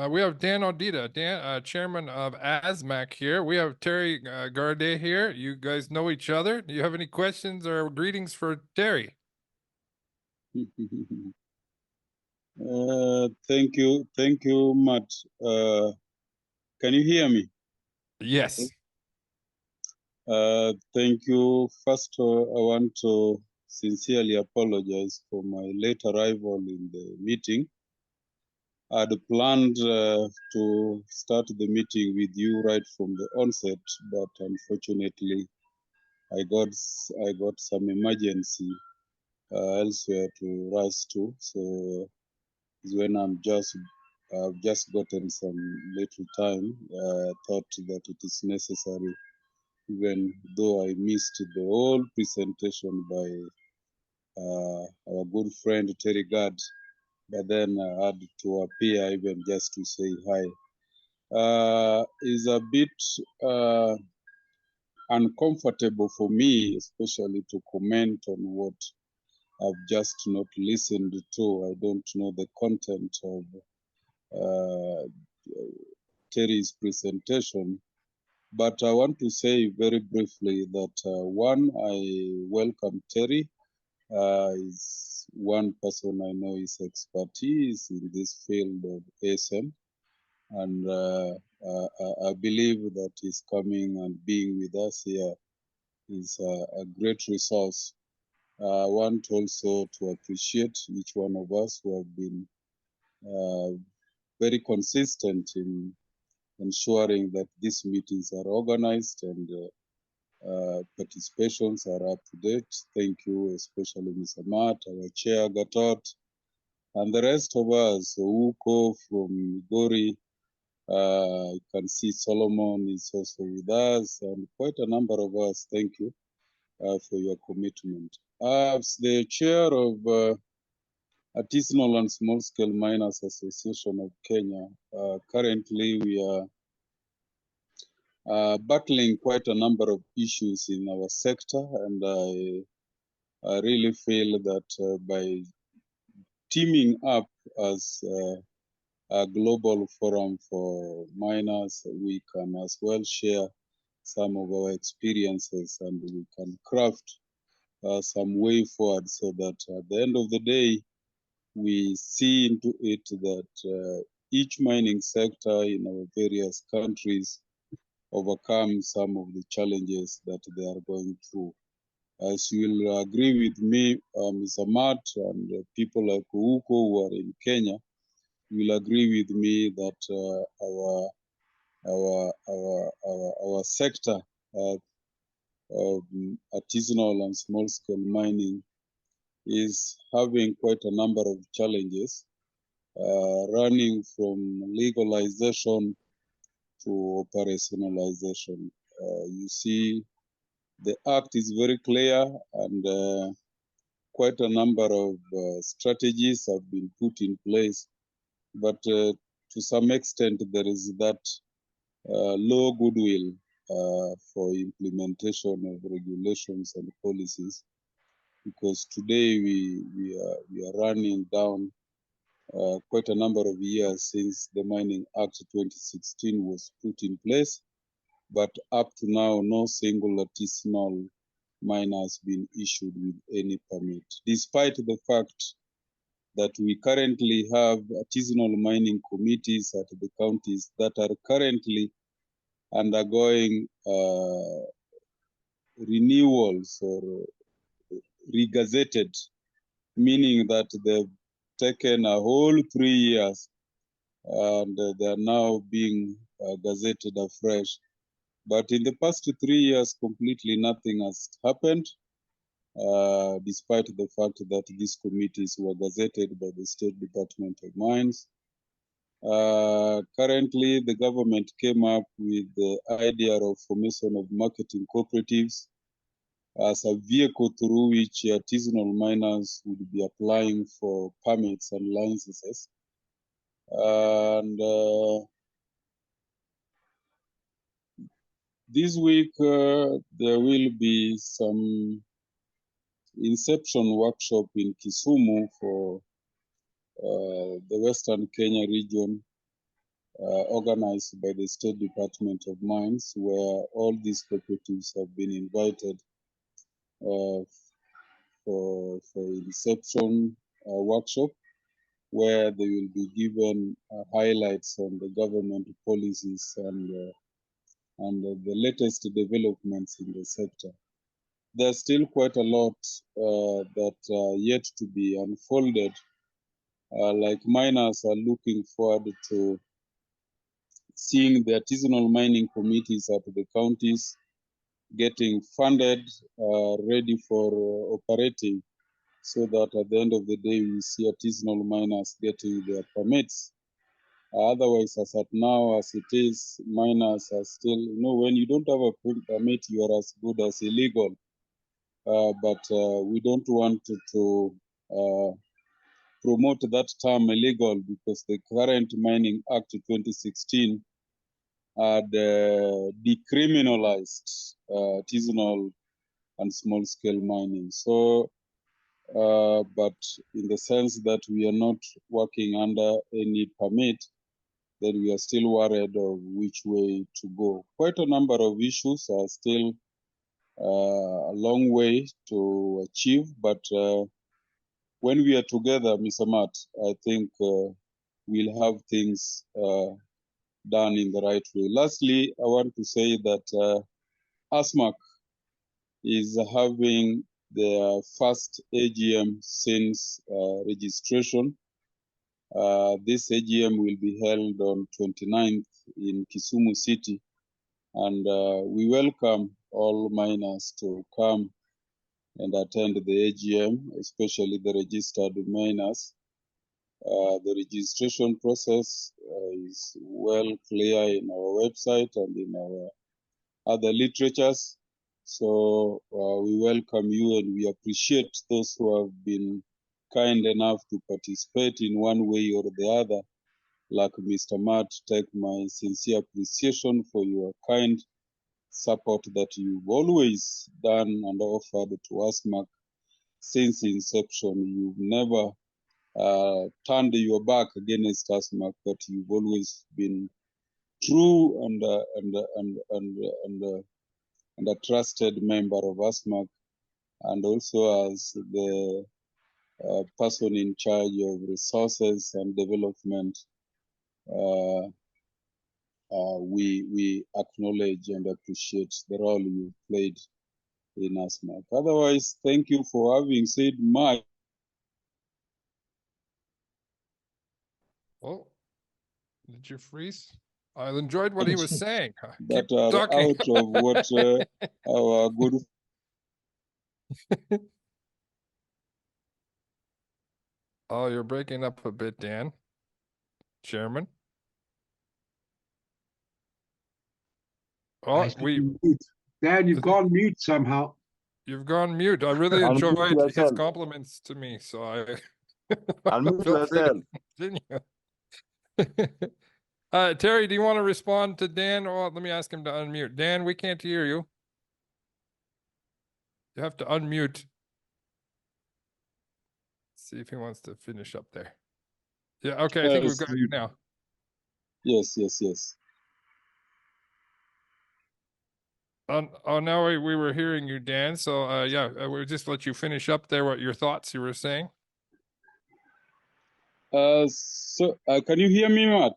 Speaker 1: We have Dan Odita, Dan, chairman of ASMAC here. We have Terry Garde here. You guys know each other. Do you have any questions or greetings for Terry?
Speaker 10: Thank you, Matt. Can you hear me?
Speaker 1: Yes.
Speaker 10: Thank you. First, I want to sincerely apologize for my late arrival in the meeting. I had planned to start the meeting with you right from the onset, but unfortunately, I got some emergency elsewhere to rush to. So when I've just gotten some little time, thought that it is necessary, even though I missed the whole presentation by our good friend Terry Garde, but then I had to appear even just to say hi. Is a bit uncomfortable for me, especially to comment on what I've just not listened to. I don't know the content of Terry's presentation, but I want to say very briefly that one, I welcome Terry. Is one person I know his expertise in this field of ASM, and I believe that he's coming and being with us here is a great resource. I want also to appreciate each one of us who have been very consistent in ensuring that these meetings are organized and participations are up to date. Thank you, especially Mr. Matt, our chair, Gatot, and the rest of us, Uko from Gori. You can see Solomon is also with us, and quite a number of us. Thank you for your commitment. As the chair of Artisanal and Small-Scale Miners Association of Kenya, currently we are battling quite a number of issues in our sector, and I really feel that by teaming up as a global forum for miners, we can as well share some of our experiences and we can craft some way forward so that at the end of the day, we see into it that each mining sector in our various countries overcome some of the challenges that they are going through. As you will agree with me, Mr. Matt, and people like Uuko who are in Kenya, will agree with me that our sector of artisanal and small-scale mining is having quite a number of challenges, running from legalization to operationalization. You see, the act is very clear, and quite a number of strategies have been put in place, but to some extent there is that low goodwill for implementation of regulations and policies, because today we are running down quite a number of years since the Mining Act 2016 was put in place, but up to now no single artisanal miner has been issued with any permit, despite the fact that we currently have artisanal mining committees at the counties that are currently undergoing renewals or regazetted, meaning that they've taken a whole 3 years and they are now being gazetted afresh. But in the past 3 years, completely nothing has happened, despite the fact that these committees were gazetted by the State Department of Mines. Currently, the government came up with the idea of formation of marketing cooperatives as a vehicle through which artisanal miners would be applying for permits and licenses. And this week, there will be some inception workshop in Kisumu for the Western Kenya region, organized by the State Department of Mines, where all these cooperatives have been invited for inception workshop, where they will be given highlights on the government policies and the latest developments in the sector. There's still quite a lot that are yet to be unfolded. Like miners are looking forward to seeing the artisanal mining committees at the counties getting funded, ready for operating, so that at the end of the day, we see artisanal miners getting their permits. Otherwise, as at now, as it is, miners are still, when you don't have a permit, you are as good as illegal. but we don't want to promote that term illegal because the current Mining Act 2016 had decriminalized artisanal and small-scale mining. So, but in the sense that we are not working under any permit, then we are still worried of which way to go. Quite a number of issues are still a long way to achieve, but when we are together, Mr. Matt, I think we'll have things done in the right way. Lastly, I want to say that ASMAC is having their first AGM since registration. This AGM will be held on 29th in Kisumu City, and we welcome all miners to come and attend the AGM, especially the registered miners. The registration process is well clear in our website and in our other literatures. So we welcome you, and we appreciate those who have been kind enough to participate in one way or the other. Like Mr. Matt, take my sincere appreciation for your kind support that you've always done and offered to ASMAC since inception. You've never turned your back against ASMAC, but you've always been true and a trusted member of ASMAC, and also as the person in charge of resources and development. We acknowledge and appreciate the role you played in ASMAC. Otherwise, thank you for having said much.
Speaker 1: Oh, did you freeze? I enjoyed what he was saying. Keep
Speaker 10: That are
Speaker 1: talking.
Speaker 10: out of what our good
Speaker 1: Oh, you're breaking up a bit, Dan. Chairman. Oh,
Speaker 2: Dan, you've gone mute somehow.
Speaker 1: You've gone mute. I really
Speaker 9: Unmute
Speaker 1: enjoyed his
Speaker 9: yourself.
Speaker 1: compliments to me, so I
Speaker 9: Unmute
Speaker 1: feel free to
Speaker 9: yourself.
Speaker 1: continue. Terry, do you want to respond to Dan? Oh, let me ask him to unmute. Dan, we can't hear you. You have to unmute. See if he wants to finish up there. Yeah, okay, I think we've got you now.
Speaker 10: Yes.
Speaker 1: Oh, now we were hearing you, Dan. So yeah, we'll just let you finish up there. What your thoughts you were saying?
Speaker 10: So can you hear me, Matt?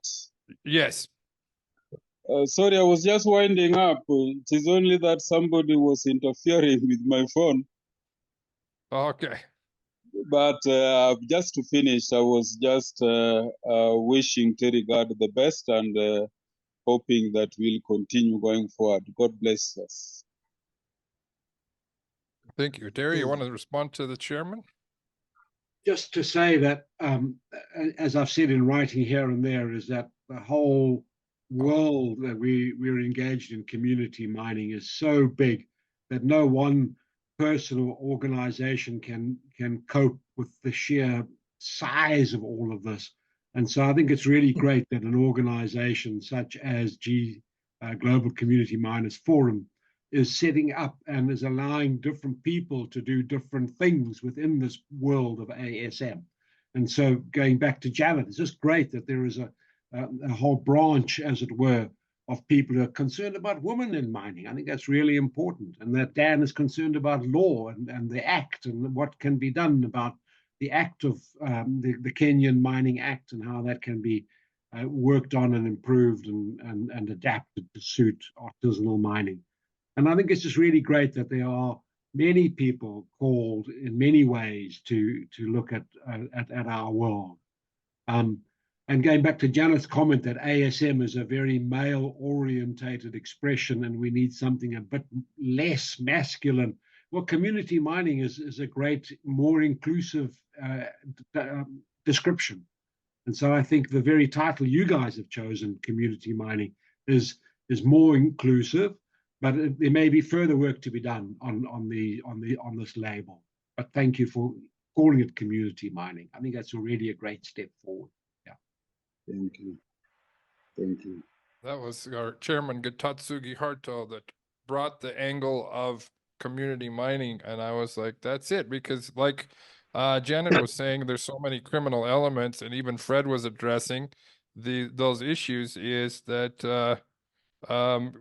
Speaker 1: Yes.
Speaker 10: Sorry, I was just winding up. It is only that somebody was interfering with my phone.
Speaker 1: Okay.
Speaker 10: But just to finish, I was just wishing Terry Garde the best and hoping that we'll continue going forward. God bless us.
Speaker 1: Thank you. Terry, you want to respond to the chairman?
Speaker 2: Just to say that, as I've said in writing here and there, is that the whole world that we're engaged in, community mining, is so big that no one person or organization can cope with the sheer size of all of this. And so I think it's really great that an organization such as Global Community Miners Forum is setting up and is allowing different people to do different things within this world of ASM. And so going back to Janet, it's just great that there is a whole branch, as it were, of people who are concerned about women in mining. I think that's really important. And that Dan is concerned about law and the act and what can be done about the act of the Kenyan Mining Act and how that can be worked on and improved and adapted to suit artisanal mining. And I think it's just really great that there are many people called in many ways to look at our world. And going back to Janet's comment that ASM is a very male-orientated expression and we need something a bit less masculine. Well, community mining is a great, more inclusive description. And so I think the very title you guys have chosen, community mining, is more inclusive, but there may be further work to be done on this label. But thank you for calling it community mining. I think that's already a great step forward. Yeah.
Speaker 10: Thank you. Thank you.
Speaker 1: That was our chairman, Gatatsugi Harto, that brought the angle of community mining. And I was like, that's it. Because like Janet was saying, there's so many criminal elements, and even Fred was addressing those issues, is that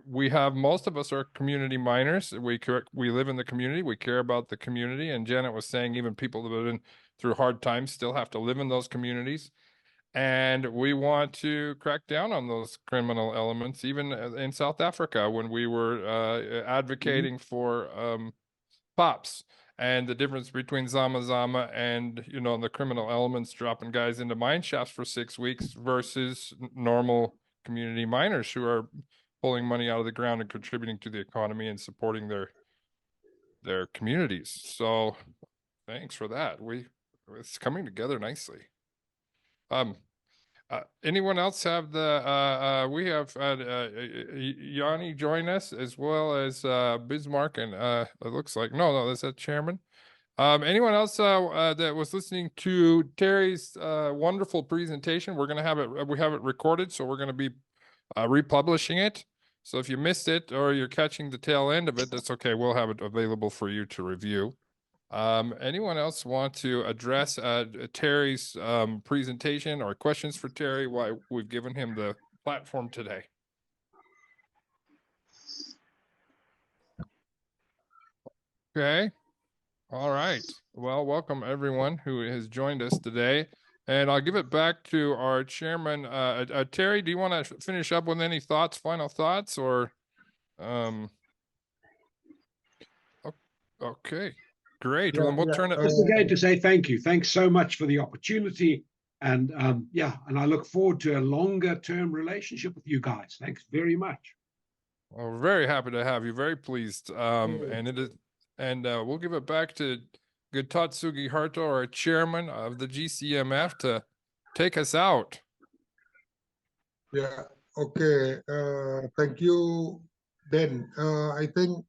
Speaker 1: we have, most of us are community miners. We live in the community. We care about the community. And Janet was saying even people that have been through hard times still have to live in those communities. And we want to crack down on those criminal elements, even in South Africa, when we were advocating for POPs and the difference between Zama Zama and, you know, the criminal elements dropping guys into mine shafts for 6 weeks versus normal community miners who are pulling money out of the ground and contributing to the economy and supporting their communities. So thanks for that. It's coming together nicely. Anyone else have we have Yanni join us, as well as Bismarck, and it looks like, no, that's a chairman. Anyone else that was listening to Terry's wonderful presentation? We're going to have it, we have it recorded, so we're going to be republishing it. So if you missed it or you're catching the tail end of it, that's okay. We'll have it available for you to review. Anyone else want to address Terry's presentation or questions for Terry while we've given him the platform today? Okay. All right. Well, welcome everyone who has joined us today. And I'll give it back to our chairman. Terry, do you want to finish up with any thoughts, final thoughts, or? Okay. Great. Well, we'll turn it.
Speaker 2: Just again to say thank you. Thanks so much for the opportunity. And and I look forward to a longer term relationship with you guys. Thanks very much.
Speaker 1: Well, we're very happy to have you. Very pleased. And it is, and we'll give it back to Gatatsugi Harto, our chairman of the GCMF, to take us out.
Speaker 3: Yeah. Okay. Thank you, Dan. I think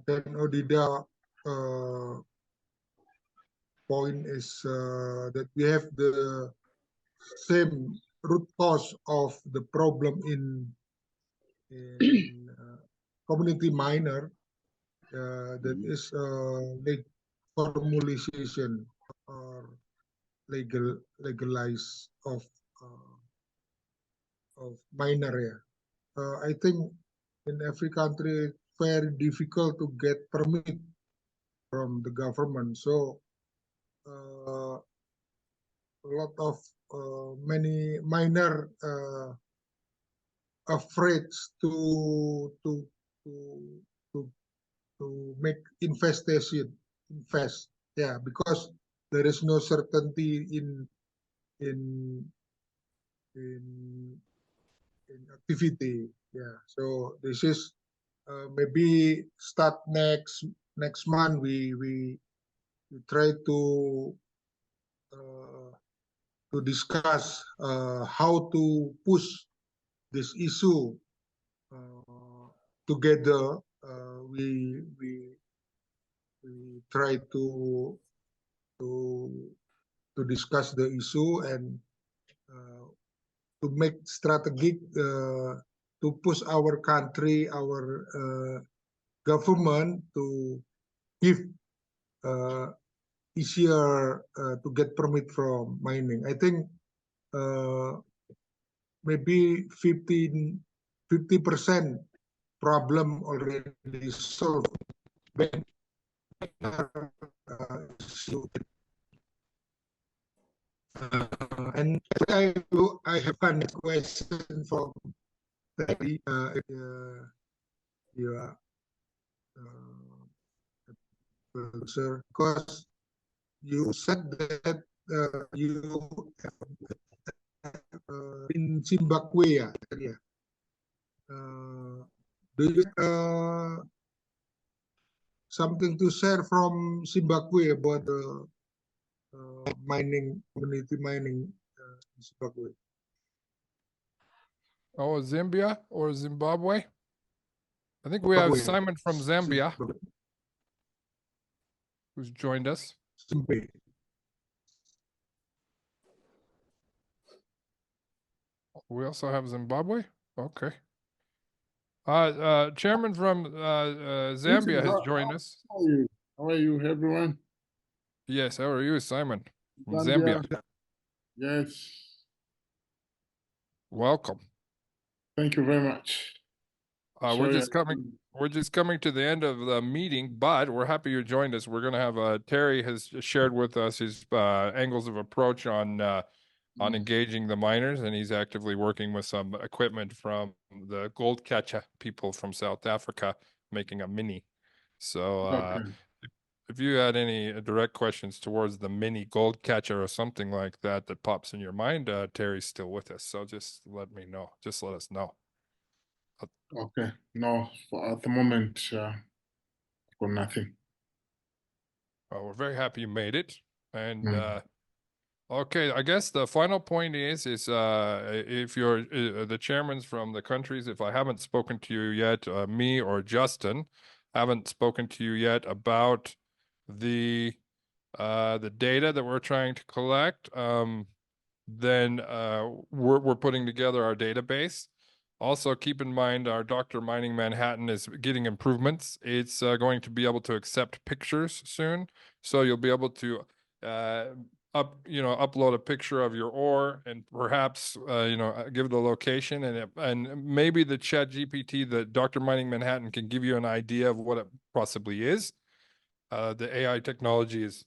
Speaker 3: Dan Odida point is that we have the same root cause of the problem in community miner, that is formalization or legalize of miner. I think in every country it's very difficult to get permit from the government. So a lot of many miner afraid to make invest, yeah, because there is no certainty in activity. Yeah, so this is maybe start next month. We try to discuss how to push this issue together. We try to discuss the issue and to make strategic to push our country, our government to give easier to get permit from mining. I think maybe 50% problem already solved. And I have a question from Terry. Sir, because you said that you in Zimbabwe, yeah. Do you something to share from Zimbabwe about the mining, community mining in Zimbabwe?
Speaker 1: Oh, Zambia or Zimbabwe? I think we have
Speaker 3: Zimbabwe.
Speaker 1: Simon from Zambia
Speaker 3: Zimbabwe.
Speaker 1: who's joined us.
Speaker 3: Zimbabwe.
Speaker 1: We also have Zimbabwe. Okay. Chairman from Zambia has joined us.
Speaker 11: How are you? How are you, everyone?
Speaker 1: Yes, how are you, Simon from Zambia?
Speaker 11: Yes.
Speaker 1: Welcome.
Speaker 11: Thank you very much.
Speaker 1: We're just coming to the end of the meeting, but we're happy you joined us. We're going to have Terry has shared with us his angles of approach on engaging the miners, and he's actively working with some equipment from the gold catcher people from South Africa, making a mini. So
Speaker 11: Okay.
Speaker 1: if you had any direct questions towards the mini gold catcher or something like that that pops in your mind, Terry's still with us. So just let me know. Just let us know.
Speaker 11: Okay. No, at the moment, I've got nothing.
Speaker 1: Well, we're very happy you made it. And okay, I guess the final point is if you're the chairmans from the countries, if I haven't spoken to you yet, me or Justin haven't spoken to you yet about the data that we're trying to collect, then we're putting together our database. Also, keep in mind our Dr. Mining Manhattan is getting improvements. It's going to be able to accept pictures soon, so you'll be able to upload a picture of your ore and perhaps give the location, and maybe the Chat GPT, the Dr. Mining Manhattan, can give you an idea of what it possibly is. The AI technology is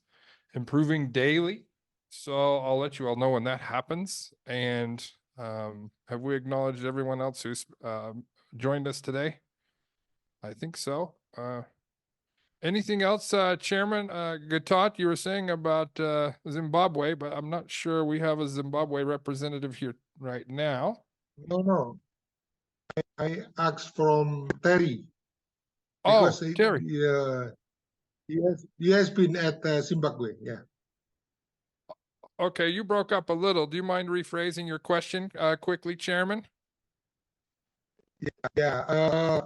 Speaker 1: improving daily, so I'll let you all know when that happens. And have we acknowledged everyone else who's joined us today? I think so. Anything else, Chairman Gatot, you were saying about Zimbabwe, but I'm not sure we have a Zimbabwe representative here right now.
Speaker 3: No. I asked from Terry.
Speaker 1: Oh,
Speaker 3: Because
Speaker 1: Terry.
Speaker 3: He has been at Zimbabwe, yeah.
Speaker 1: Okay, you broke up a little. Do you mind rephrasing your question quickly, Chairman?
Speaker 3: Yeah.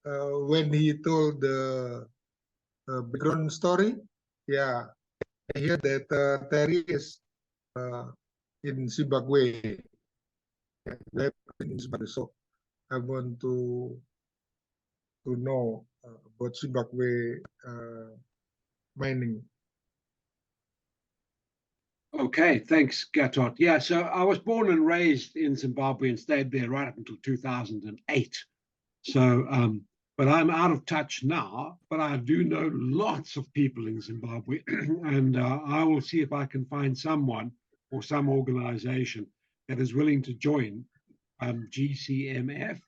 Speaker 3: When he told the background story, yeah, I hear that Terry is in Zimbabwe. Yeah, in Zimbabwe. So I want to know about Zimbabwe mining.
Speaker 2: Okay, thanks, Gatot. Yeah, so I was born and raised in Zimbabwe and stayed there right up until 2008. So, but I'm out of touch now, but I do know lots of people in Zimbabwe, and I will see if I can find someone or some organization that is willing to join GCMF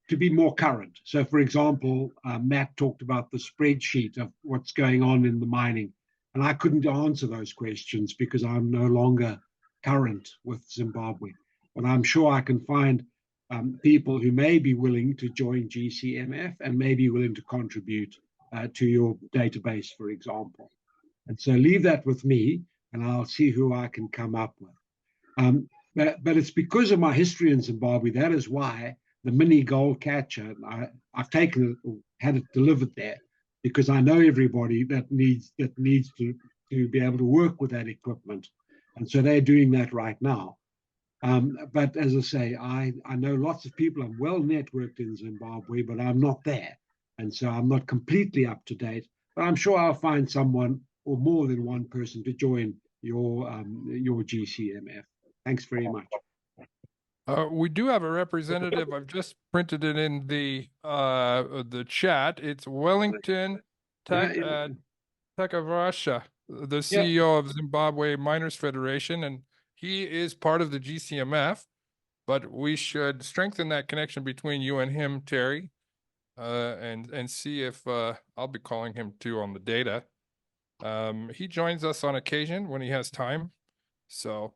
Speaker 2: to be more current. So, for example, Matt talked about the spreadsheet of what's going on in the mining. And I couldn't answer those questions because I'm no longer current with Zimbabwe. But I'm sure I can find people who may be willing to join GCMF and may be willing to contribute to your database, for example. And so leave that with me, and I'll see who I can come up with. But it's because of my history in Zimbabwe. That is why the mini gold catcher, I've taken it, had it delivered there, because I know everybody that needs to be able to work with that equipment. And so they're doing that right now. But as I say, I know lots of people. I'm well networked in Zimbabwe, but I'm not there. And so I'm not completely up to date. But I'm sure I'll find someone or more than one person to join your GCMF. Thanks very much.
Speaker 1: We do have a representative. I've just printed it in the chat. It's Wellington Takavarasha, the CEO of Zimbabwe Miners Federation, and he is part of the GCMF. But we should strengthen that connection between you and him, Terry, and see if I'll be calling him too on the data. He joins us on occasion when he has time. So.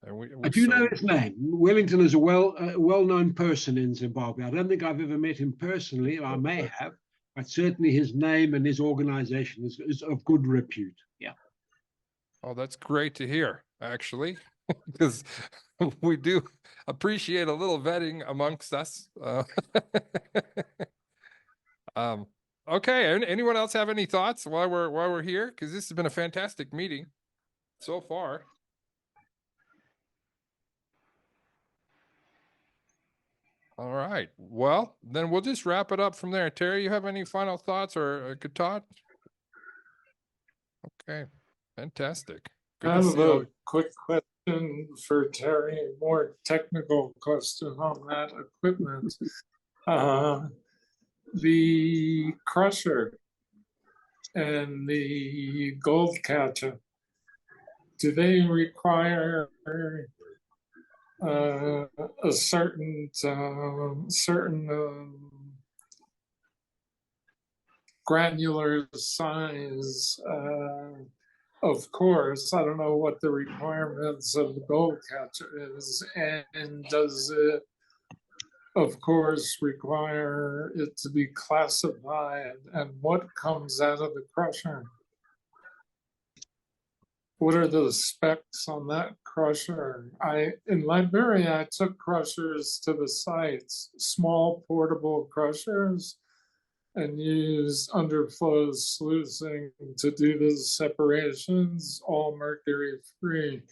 Speaker 1: I
Speaker 2: do know his name. Wellington is a well-known person in Zimbabwe. I don't think I've ever met him personally. I may have, but certainly his name and his organization is of good repute. Yeah.
Speaker 1: Oh, that's great to hear, actually. because we do appreciate a little vetting amongst us. Okay, anyone else have any thoughts while we're here? Because this has been a fantastic meeting so far. All right. Well, then we'll just wrap it up from there. Terry, you have any final thoughts or good thought? Okay, fantastic. Good
Speaker 4: I
Speaker 1: to
Speaker 4: have
Speaker 1: see all.
Speaker 4: a quick question for Terry, a more technical question on that equipment. The crusher and the gold catcher, do they require a certain granular size? Of course, I don't know what the requirements of the gold catcher is, and does it, of course, require it to be classified, and what comes out of the crusher? What are the specs on that crusher? In Liberia, I took crushers to the sites, small portable crushers, and used underflow sluicing to do the separations, all mercury free.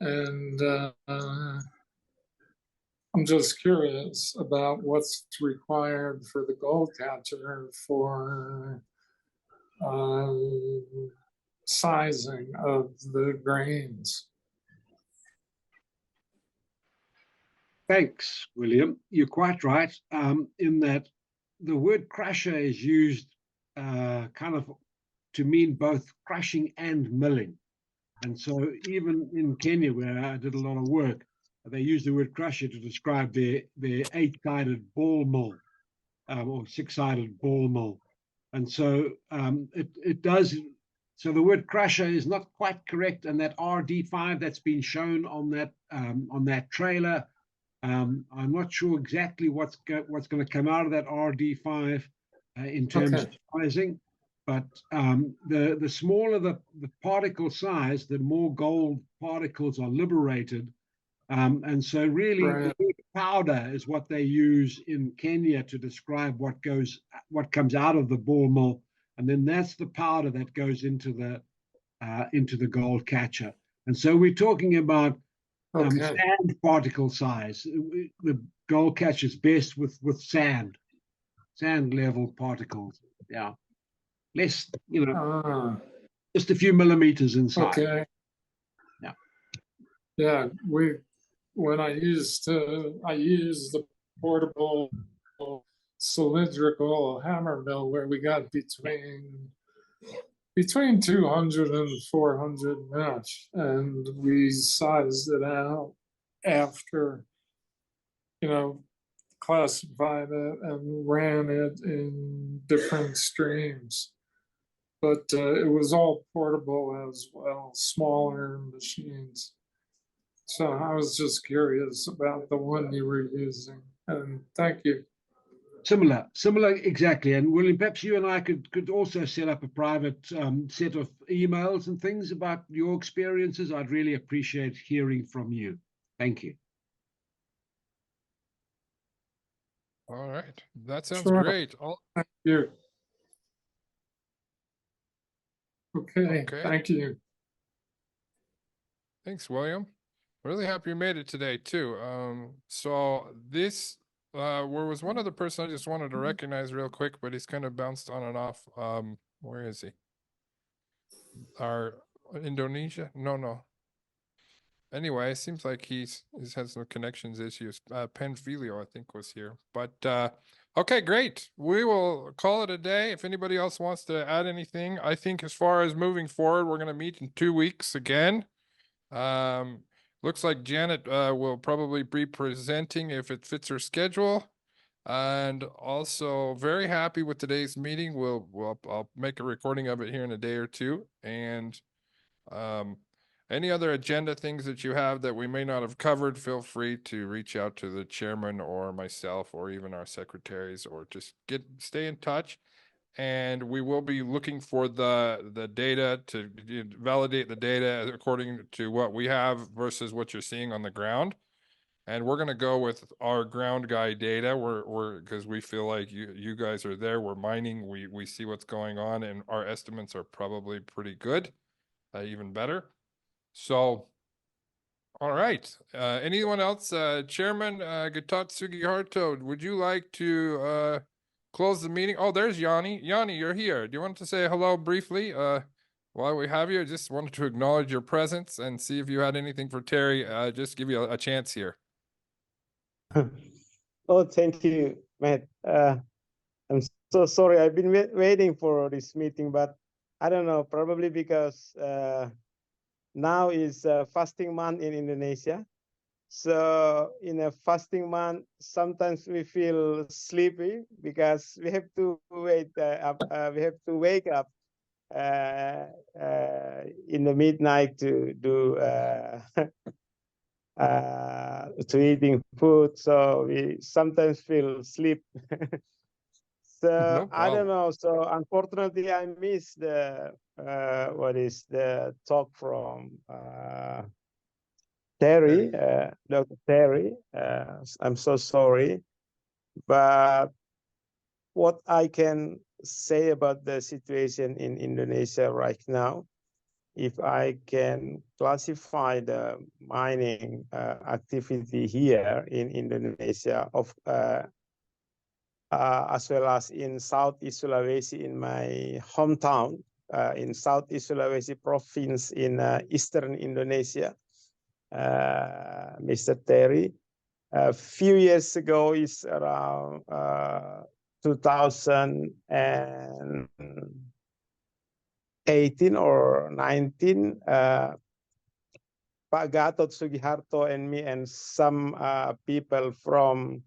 Speaker 4: And I'm just curious about what's required for the gold catcher for sizing of the grains.
Speaker 2: Thanks, William. You're quite right in that the word crusher is used kind of to mean both crushing and milling. And so even in Kenya, where I did a lot of work, they use the word crusher to describe their 8-sided ball mill or 6-sided ball mill. And so it does. So the word crusher is not quite correct, and that RD5 that's been shown on that trailer, I'm not sure exactly what's going to come out of that RD5 in terms of sizing, but the smaller the particle size, the more gold particles are liberated. And so really the word powder is what they use in Kenya to describe what comes out of the ball mill, and then that's the powder that goes into the gold catcher. And so we're talking about sand particle size. The gold catcher is best with sand level particles. Yeah, less, just a few millimeters inside.
Speaker 4: Okay.
Speaker 2: Yeah.
Speaker 4: Yeah, when I used the portable cylindrical hammer mill where we got between 200 and 400 mesh, and we sized it out after, classified it and ran it in different streams. But it was all portable as well, smaller machines. So I was just curious about the one you were using, and thank you.
Speaker 2: Similar, exactly. And William, perhaps you and I could also set up a private set of emails and things about your experiences. I'd really appreciate hearing from you. Thank you.
Speaker 1: All right, that sounds
Speaker 4: Sure.
Speaker 1: great.
Speaker 4: Thank you. Okay, thank you.
Speaker 1: Thanks, William. Really happy you made it today too. So this where was one other person I just wanted to recognize real quick, but he's kind of bounced on and off. Where is he? Our Indonesia? No. Anyway, it seems like he's had some connections issues. Panfilio, I think, was here. But okay, great. We will call it a day. If anybody else wants to add anything, I think as far as moving forward, we're going to meet in 2 weeks again. Looks like Janet will probably be presenting if it fits her schedule. And also very happy with today's meeting. I'll make a recording of it here in a day or two. And any other agenda things that you have that we may not have covered, feel free to reach out to the chairman or myself or even our secretaries, or just stay in touch. and we will be looking for the data to validate the data according to what we have versus what you're seeing on the ground. And we're gonna go with our ground guy data. We're because we feel like you guys are there. We're mining. We see what's going on, and our estimates are probably pretty good, even better. So, all right. Anyone else? Chairman Gitatsugi Harto, would you like to close the meeting? Oh, there's Yanni. Yanni, you're here. Do you want to say hello briefly? While we have you, I just wanted to acknowledge your presence and see if you had anything for Terry. Just give you a chance here.
Speaker 12: Oh, thank you, Matt. I'm so sorry. I've been waiting for this meeting, but I don't know, probably because now is fasting month in Indonesia. So in a fasting month, sometimes we feel sleepy because we have to wait we have to wake up in the midnight to do to eating food, so we sometimes feel sleep. So
Speaker 1: No
Speaker 12: I don't
Speaker 1: problem.
Speaker 12: know. So unfortunately, I missed the what is the talk from Terry, Dr. Terry. I'm so sorry, but what I can say about the situation in Indonesia right now, if I can classify the mining activity here in Indonesia as well as in Southeast Sulawesi, in my hometown, in Southeast Sulawesi province in Eastern Indonesia, Mr. Terry. A few years ago, is around 2018 or 19, Pak Gatot Sugiharto and me and some people from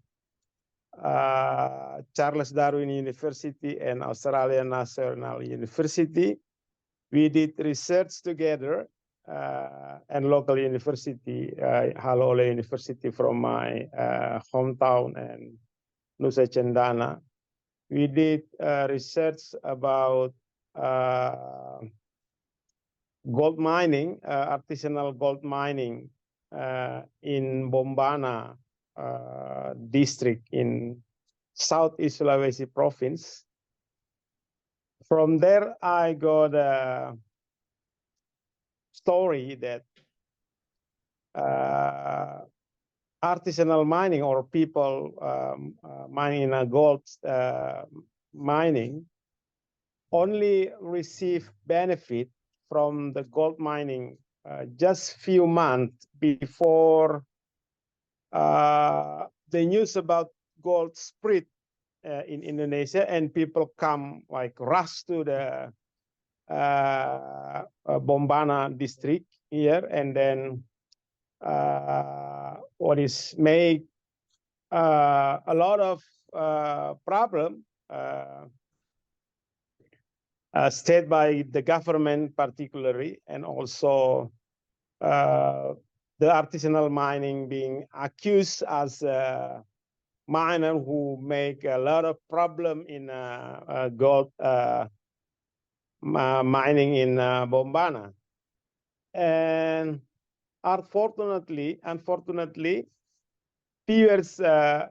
Speaker 12: Charles Darwin University and Australian National University, we did research together, and local university, Halole University from my hometown and Nusa Cendana. We did research about gold mining, artisanal gold mining in Bombana district in Southeast Sulawesi province. From there, I got a story that artisanal mining, or people mining a gold mining, only receive benefit from the gold mining just few months before the news about gold spread in Indonesia, and people come like rush to the Bombana district here, and then what is make a lot of problem state by the government particularly, and also the artisanal mining being accused as a miner who make a lot of problem in gold mining in Bombana. And unfortunately, few years ahead,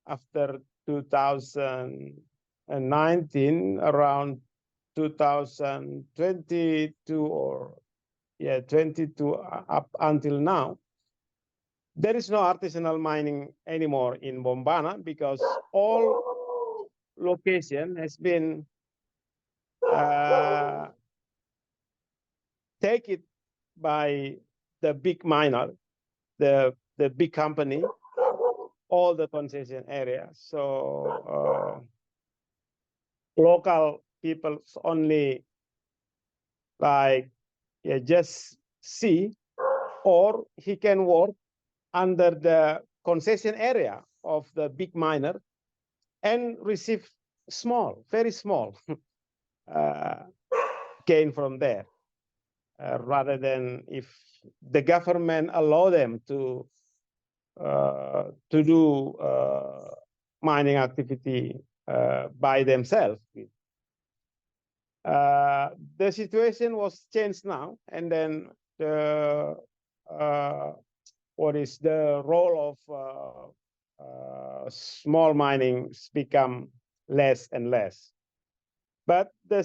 Speaker 12: after 2019, around 2022 or 22 up until now, there is no artisanal mining anymore in Bombana because all location has been taken by the big miner, the big company, all the concession area. So local people only like just see, or he can work under the concession area of the big miner and receive small, very small gain from there, rather than if the government allow them to do mining activity by themselves. The situation was changed now, and then what is the role of small mining become less and less. But the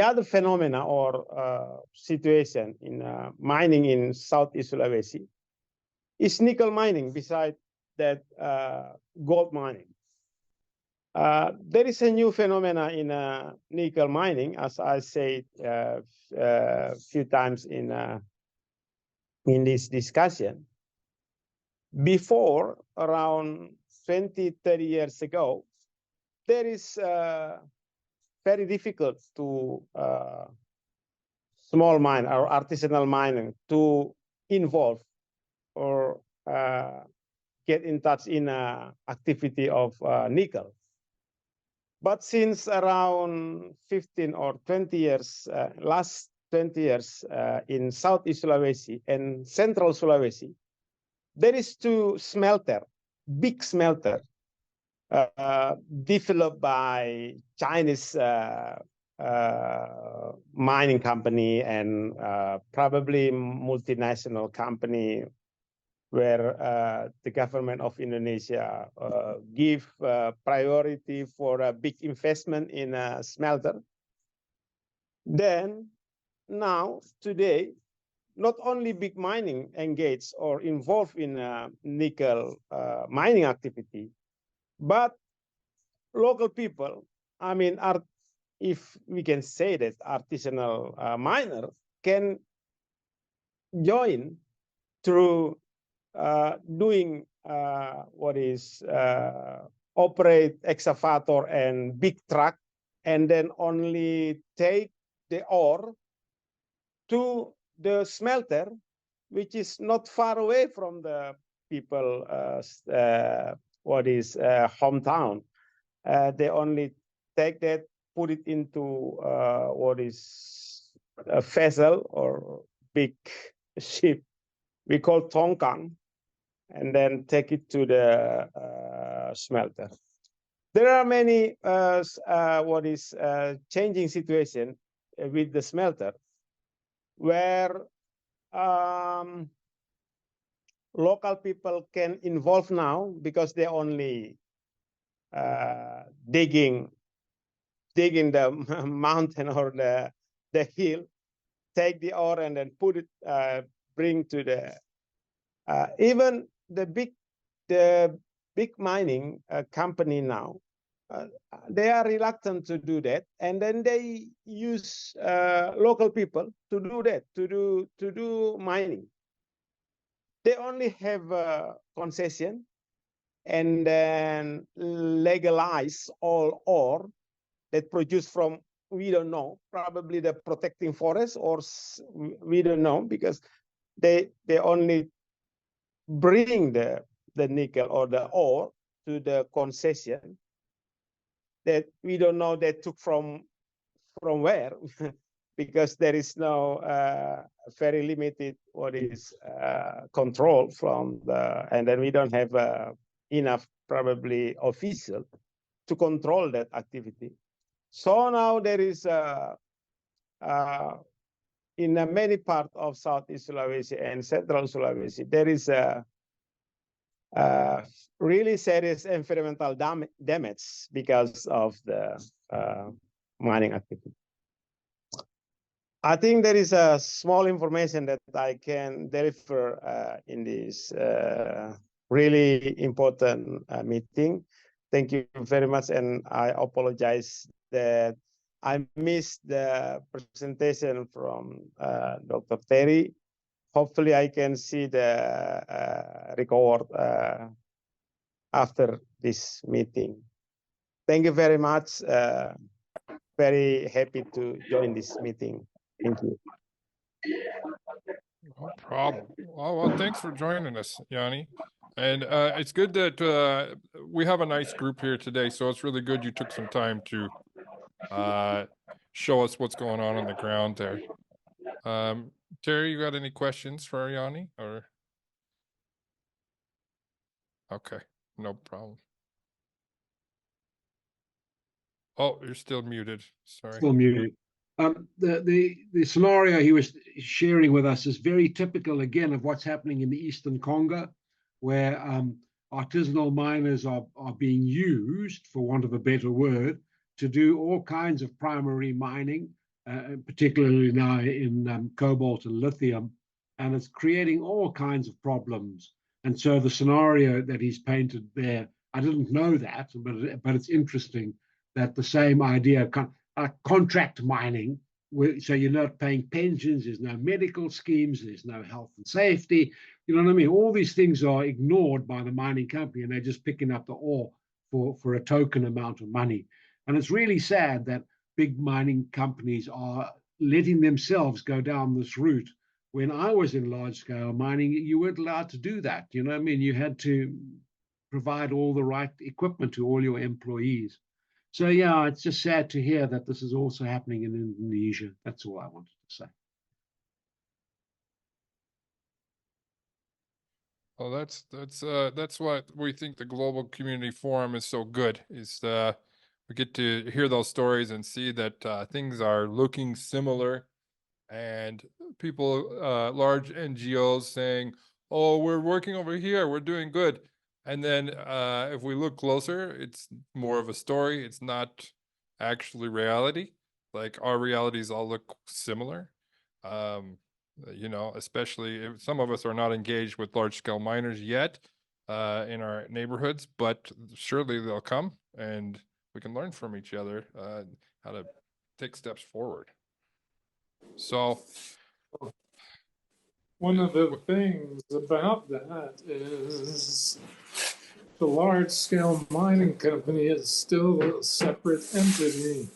Speaker 12: other phenomena or situation in mining in Southeast Sulawesi is nickel mining beside that gold mining. There is a new phenomena in nickel mining, as I said a few times in this discussion. Before, around 20, 30 years ago, there is very difficult to small mine or artisanal mining to involve or get in touch in activity of nickel. But since around 15 or 20 years, last 20 years in Southeast Sulawesi and Central Sulawesi, there is two smelter, big smelter, developed by Chinese mining company and probably multinational company, where the government of Indonesia give priority for a big investment in a smelter. Then now, today, not only big mining engaged or involved in nickel mining activity, but local people, I mean, if we can say that artisanal miner can join through doing what is operate excavator and big truck, and then only take the ore to the smelter, which is not far away from the people what is hometown. They only take that, put it into what is a vessel or big ship we call tongkang, and then take it to the smelter. There are many what is changing situation with the smelter, where local people can involve now because they only digging the mountain or the hill, take the ore and then put it, bring to the even the big mining company now. They are reluctant to do that, and then they use local people to do that, to do mining. They only have a concession, and then legalize all ore that produced from, we don't know, probably the protecting forest, or we don't know, because they only bring the nickel or the ore to the concession that we don't know they took from where, because there is no very limited what is control from the, and then we don't have enough probably official to control that activity. So now there is in many parts of Southeast Sulawesi and Central Sulawesi, there is a really serious environmental damage because of the mining activity. I think there is a small information that I can deliver in this really important meeting. Thank you very much, and I apologize that I missed the presentation from Dr. Terry. Hopefully I can see the record after this meeting. Thank you very much. Very happy to join this meeting. Thank you.
Speaker 1: No problem. Well, thanks for joining us, Yanni. And it's good that we have a nice group here today, so it's really good you took some time to show us what's going on the ground there. Terry, you got any questions for Yanni? Or Okay, no problem. Oh, you're still muted. Sorry.
Speaker 2: Still muted. The scenario he was sharing with us is very typical again of what's happening in the Eastern Congo, where artisanal miners are being used, for want of a better word, to do all kinds of primary mining, particularly now in cobalt and lithium, and it's creating all kinds of problems. And so the scenario that he's painted there, I didn't know that, but it's interesting that the same idea, contract mining, so you're not paying pensions, there's no medical schemes, there's no health and safety, you know what I mean? All these things are ignored by the mining company, and they're just picking up the ore for a token amount of money. And it's really sad that big mining companies are letting themselves go down this route. When I was in large scale mining, you weren't allowed to do that. You know what I mean? You had to provide all the right equipment to all your employees. So yeah, it's just sad to hear that this is also happening in Indonesia. That's all I wanted to say.
Speaker 1: Well, that's what we think the Global Community Forum is so good, is we get to hear those stories and see that things are looking similar, and people, large NGOs saying, oh, we're working over here, we're doing good. And then if we look closer, it's more of a story. It's not actually reality. Like, our realities all look similar. You know, especially if some of us are not engaged with large scale miners yet in our neighborhoods, but surely they'll come and we can learn from each other how to take steps forward. So
Speaker 4: one of the things about that is the large scale mining company is still a separate entity.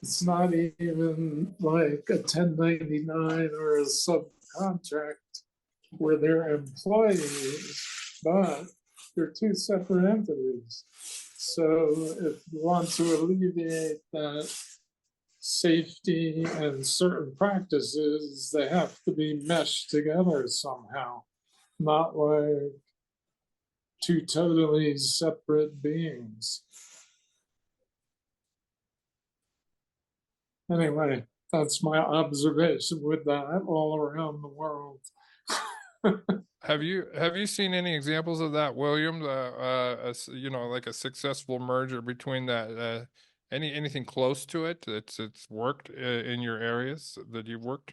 Speaker 4: It's not even like a 1099 or a subcontract where they're employees, but they're two separate entities. So if you want to alleviate that safety and certain practices, they have to be meshed together somehow, not like two totally separate beings. Anyway, that's my observation with that all around the world.
Speaker 1: have you seen any examples of that, William? You know, like a successful merger between that. Anything close to it? It's worked in your areas that you've worked?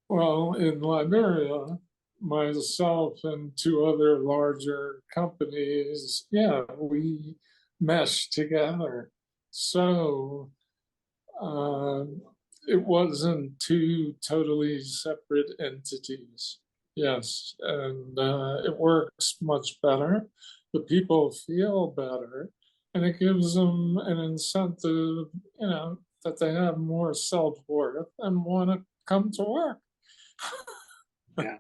Speaker 4: Well, in Liberia, myself and two other larger companies, yeah, we meshed together. So it wasn't two totally separate entities. Yes, and it works much better. The people feel better, and it gives them an incentive, you know, that they have more self-worth and want to come to work.
Speaker 2: Yeah.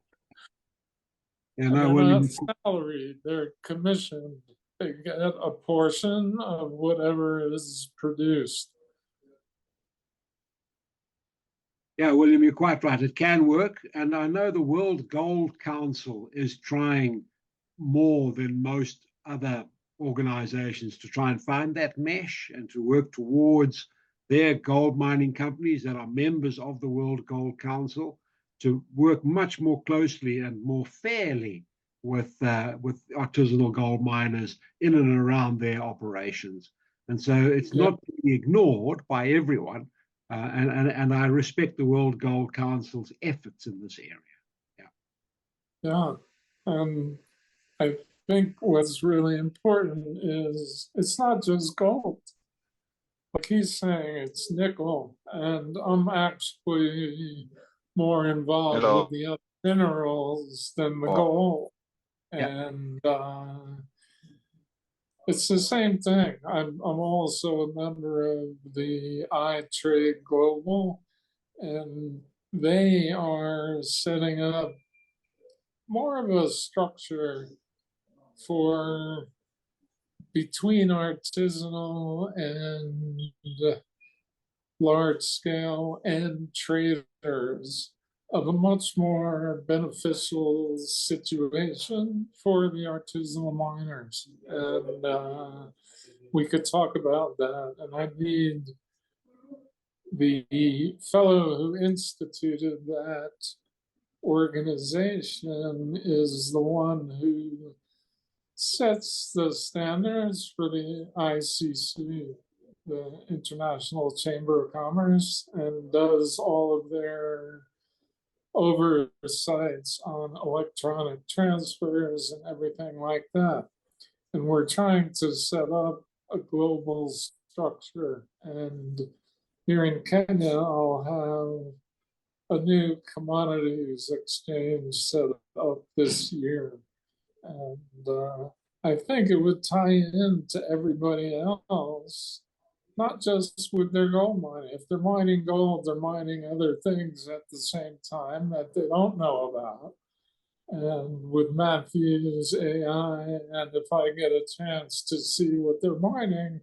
Speaker 4: And they're not salaried, they're commissioned. They get a portion of whatever is produced.
Speaker 2: Yeah, William, you're quite right. It can work. And I know the World Gold Council is trying more than most other organizations to try and find that mesh and to work towards their gold mining companies that are members of the World Gold Council to work much more closely and more fairly with artisanal gold miners in and around their operations. And so it's not being ignored by everyone. And I respect the World Gold Council's efforts in this area.
Speaker 4: Yeah. I think what's really important is it's not just gold. Like he's saying, it's nickel. And I'm actually more involved with the other minerals than the gold. And it's the same thing. I'm also a member of the iTrade Global, and they are setting up more of a structure for between artisanal and large scale and traders of a much more beneficial situation for the artisanal miners. And we could talk about that. And I need the fellow who instituted that organization is the one who sets the standards for the ICC, the International Chamber of Commerce, and does all of their oversights on electronic transfers and everything like that. And we're trying to set up a global structure. And here in Kenya, I'll have a new commodities exchange set up this year. And I think it would tie in to everybody else, not just with their gold mining. If they're mining gold, they're mining other things at the same time that they don't know about. And with Matthew's AI, and if I get a chance to see what they're mining,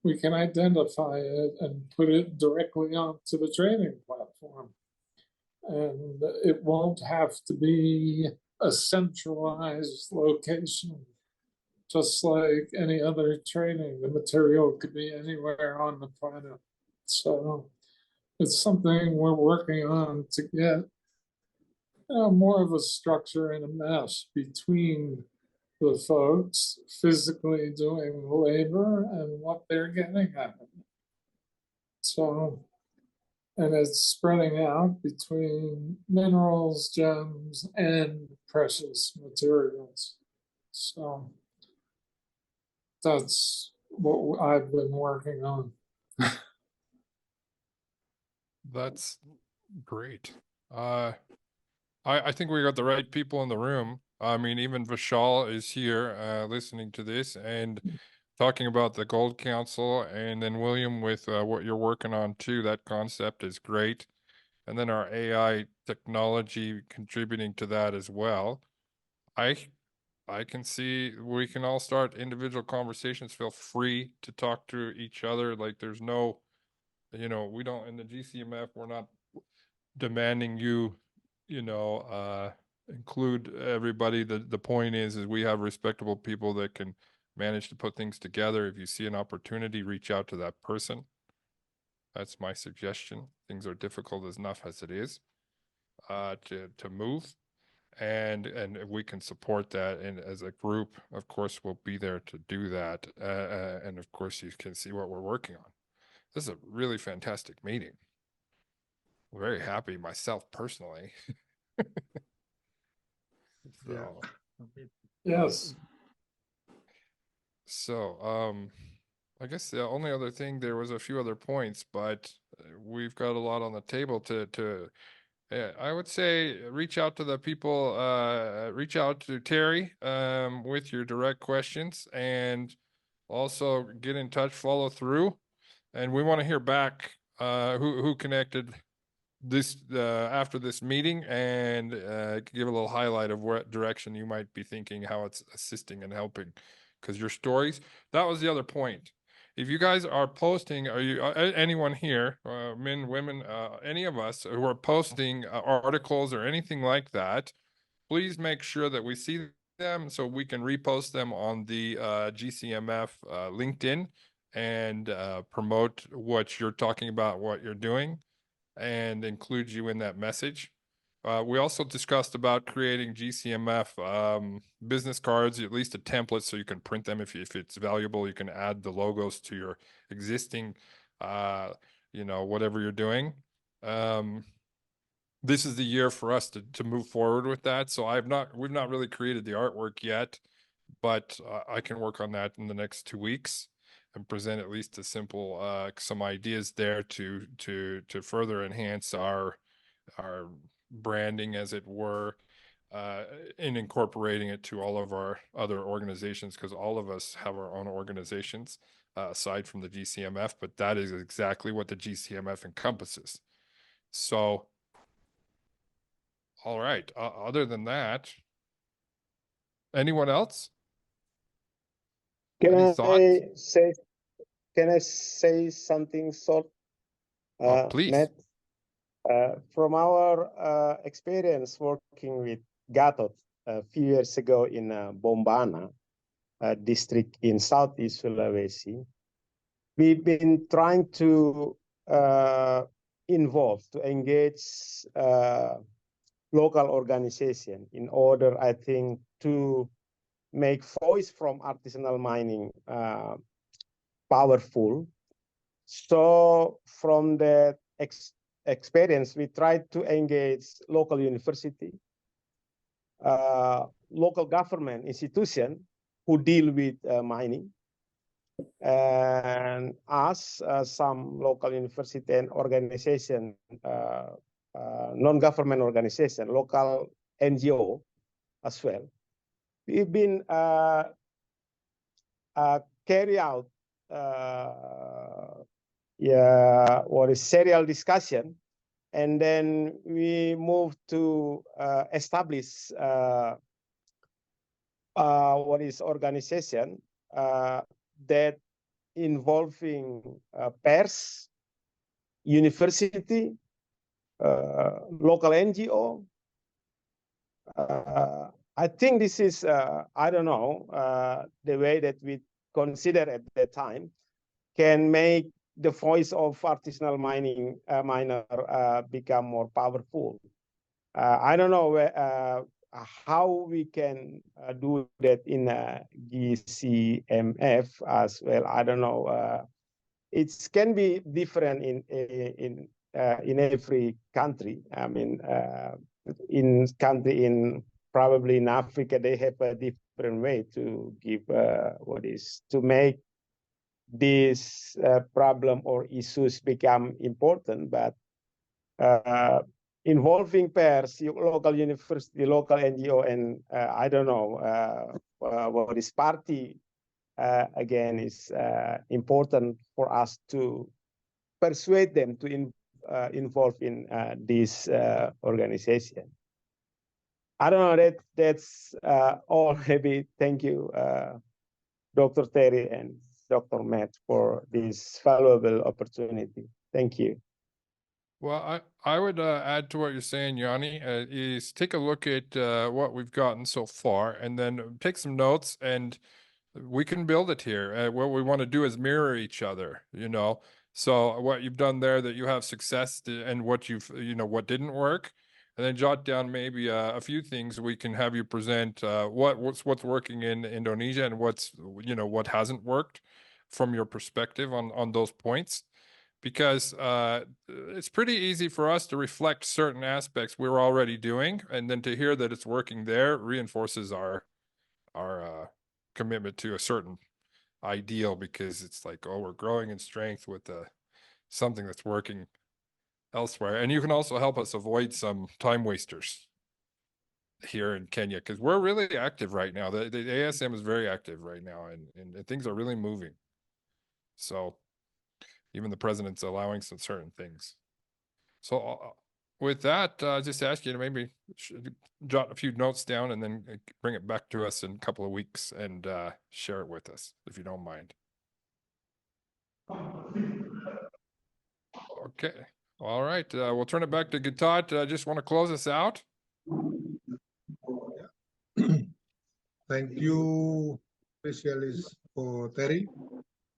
Speaker 4: we can identify it and put it directly onto the trading platform. And it won't have to be a centralized location, just like any other trading. The material could be anywhere on the planet. So it's something we're working on to get more of a structure and a mesh between the folks physically doing labor and what they're getting at it. So, and it's spreading out between minerals, gems, and precious materials. So that's what I've been working on.
Speaker 1: That's great. I think we got the right people in the room. I mean, even Vishal is here listening to this and talking about the Gold Council, and then William with what you're working on too. That concept is great. And then our AI technology contributing to that as well. I can see we can all start individual conversations. Feel free to talk to each other. Like there's no, we don't, in the GCMF, we're not demanding you, include everybody. The point is we have respectable people that can manage to put things together. If you see an opportunity, reach out to that person. That's my suggestion. Things are difficult enough as it is to move. And if we can support that, and as a group, of course, we'll be there to do that. And of course, you can see what we're working on. This is a really fantastic meeting. I'm very happy myself personally. So,
Speaker 4: yes.
Speaker 1: So, I guess the only other thing, there was a few other points, but we've got a lot on the table to I would say reach out to the people, reach out to Terry with your direct questions, and also get in touch, follow through. And we want to hear back who connected this after this meeting, and give a little highlight of what direction you might be thinking, how it's assisting and helping. Because your stories, that was the other point. If you guys are posting, are you anyone here, men, women, any of us who are posting articles or anything like that, please make sure that we see them so we can repost them on the GCMF LinkedIn and promote what you're talking about, what you're doing, and include you in that message. We also discussed about creating GCMF business cards, at least a template, so you can print them. If it's valuable, you can add the logos to your existing, whatever you're doing. This is the year for us to move forward with that. So we've not really created the artwork yet, but I can work on that in the next 2 weeks and present at least a simple some ideas there to further enhance our branding, as it were, in incorporating it to all of our other organizations, because all of us have our own organizations aside from the GCMF, but that is exactly what the GCMF encompasses. So, all right, other than that, anyone else?
Speaker 12: Can
Speaker 1: Any thoughts?
Speaker 12: Can I say something short?
Speaker 1: Please.
Speaker 12: Matt? From our experience working with Gatot a few years ago in Bombana district in Southeast Sulawesi, we've been trying to engage local organization in order, I think, to make voice from artisanal mining powerful. So from the experience, we tried to engage local university, local government institution who deal with mining, and us, some local university and organization, non-government organization, local NGO as well. We've been carry out serial discussion, and then we moved to establish organization that involving pairs, university, local NGO. I think this is, I don't know, the way that we consider at that time can make the voice of artisanal mining miner become more powerful. I don't know how we can do that in GCMF as well. I don't know. It can be different in every country. I mean, probably in Africa, they have a different way to give to make this problem or issues become important. But involving pairs, local university, local NGO, and I don't know what is party, again, is important for us to persuade them to involve in this organization. I don't know, that's all. Maybe thank you, Dr. Terry and Dr. Matt, for this valuable opportunity. Thank you.
Speaker 1: Well, I would add to what you're saying, Yanni, is take a look at what we've gotten so far, and then take some notes, and we can build it here. What we want to do is mirror each other, you know. So what you've done there, that you have success and what what didn't work, and then jot down maybe a few things we can have you present what's working in Indonesia and what hasn't worked from your perspective on those points. Because it's pretty easy for us to reflect certain aspects we're already doing, and then to hear that it's working there reinforces our commitment to a certain ideal, because it's like, oh, we're growing in strength with something that's working elsewhere. And you can also help us avoid some time wasters here in Kenya, because we're really active right now. The ASM is very active right now, and things are really moving. So even the president's allowing some certain things. So with that, just ask you to maybe jot a few notes down and then bring it back to us in a couple of weeks and share it with us, if you don't mind. Okay. All right. We'll turn it back to Gatot. I just want to close us out.
Speaker 3: Thank you, specialist for Terry,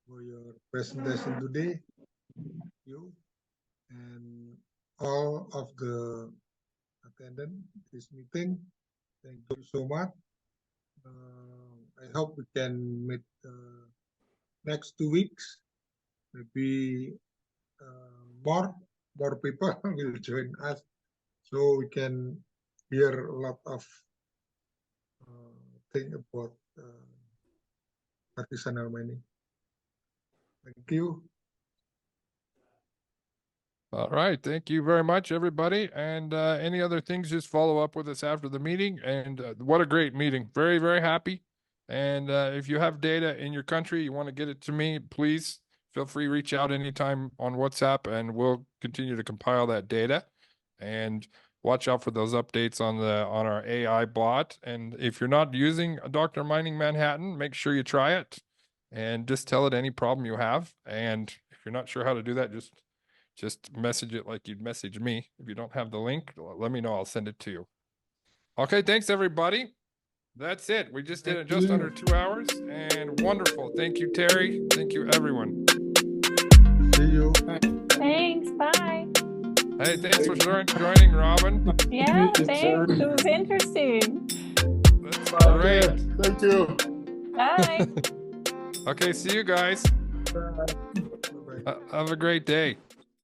Speaker 3: for your presentation today. You and all of the attendants this meeting. Thank you so much. I hope we can meet next 2 weeks. Maybe more people will join us, so we can hear a lot of things about artisanal mining. Thank you.
Speaker 1: All right. Thank you very much, everybody. And any other things, just follow up with us after the meeting. And what a great meeting. Very, very happy. And if you have data in your country, you want to get it to me, please feel free to reach out anytime on WhatsApp, and we'll continue to compile that data. And watch out for those updates on our AI bot. And if you're not using Dr. Mining Manhattan, make sure you try it and just tell it any problem you have. And if you're not sure how to do that, just Just message it like you'd message me. If you don't have the link, let me know. I'll send it to you. Okay, thanks everybody. That's it. We just did it just under 2 hours and wonderful. Thank you, Terry. Thank you, everyone.
Speaker 3: See you.
Speaker 5: Thanks, bye.
Speaker 1: Hey, thanks for joining, Robin.
Speaker 5: Yeah, thanks. It was interesting.
Speaker 1: That's great.
Speaker 11: Thank you.
Speaker 5: Bye.
Speaker 1: Okay, see you guys.
Speaker 3: Bye.
Speaker 1: Have a great day.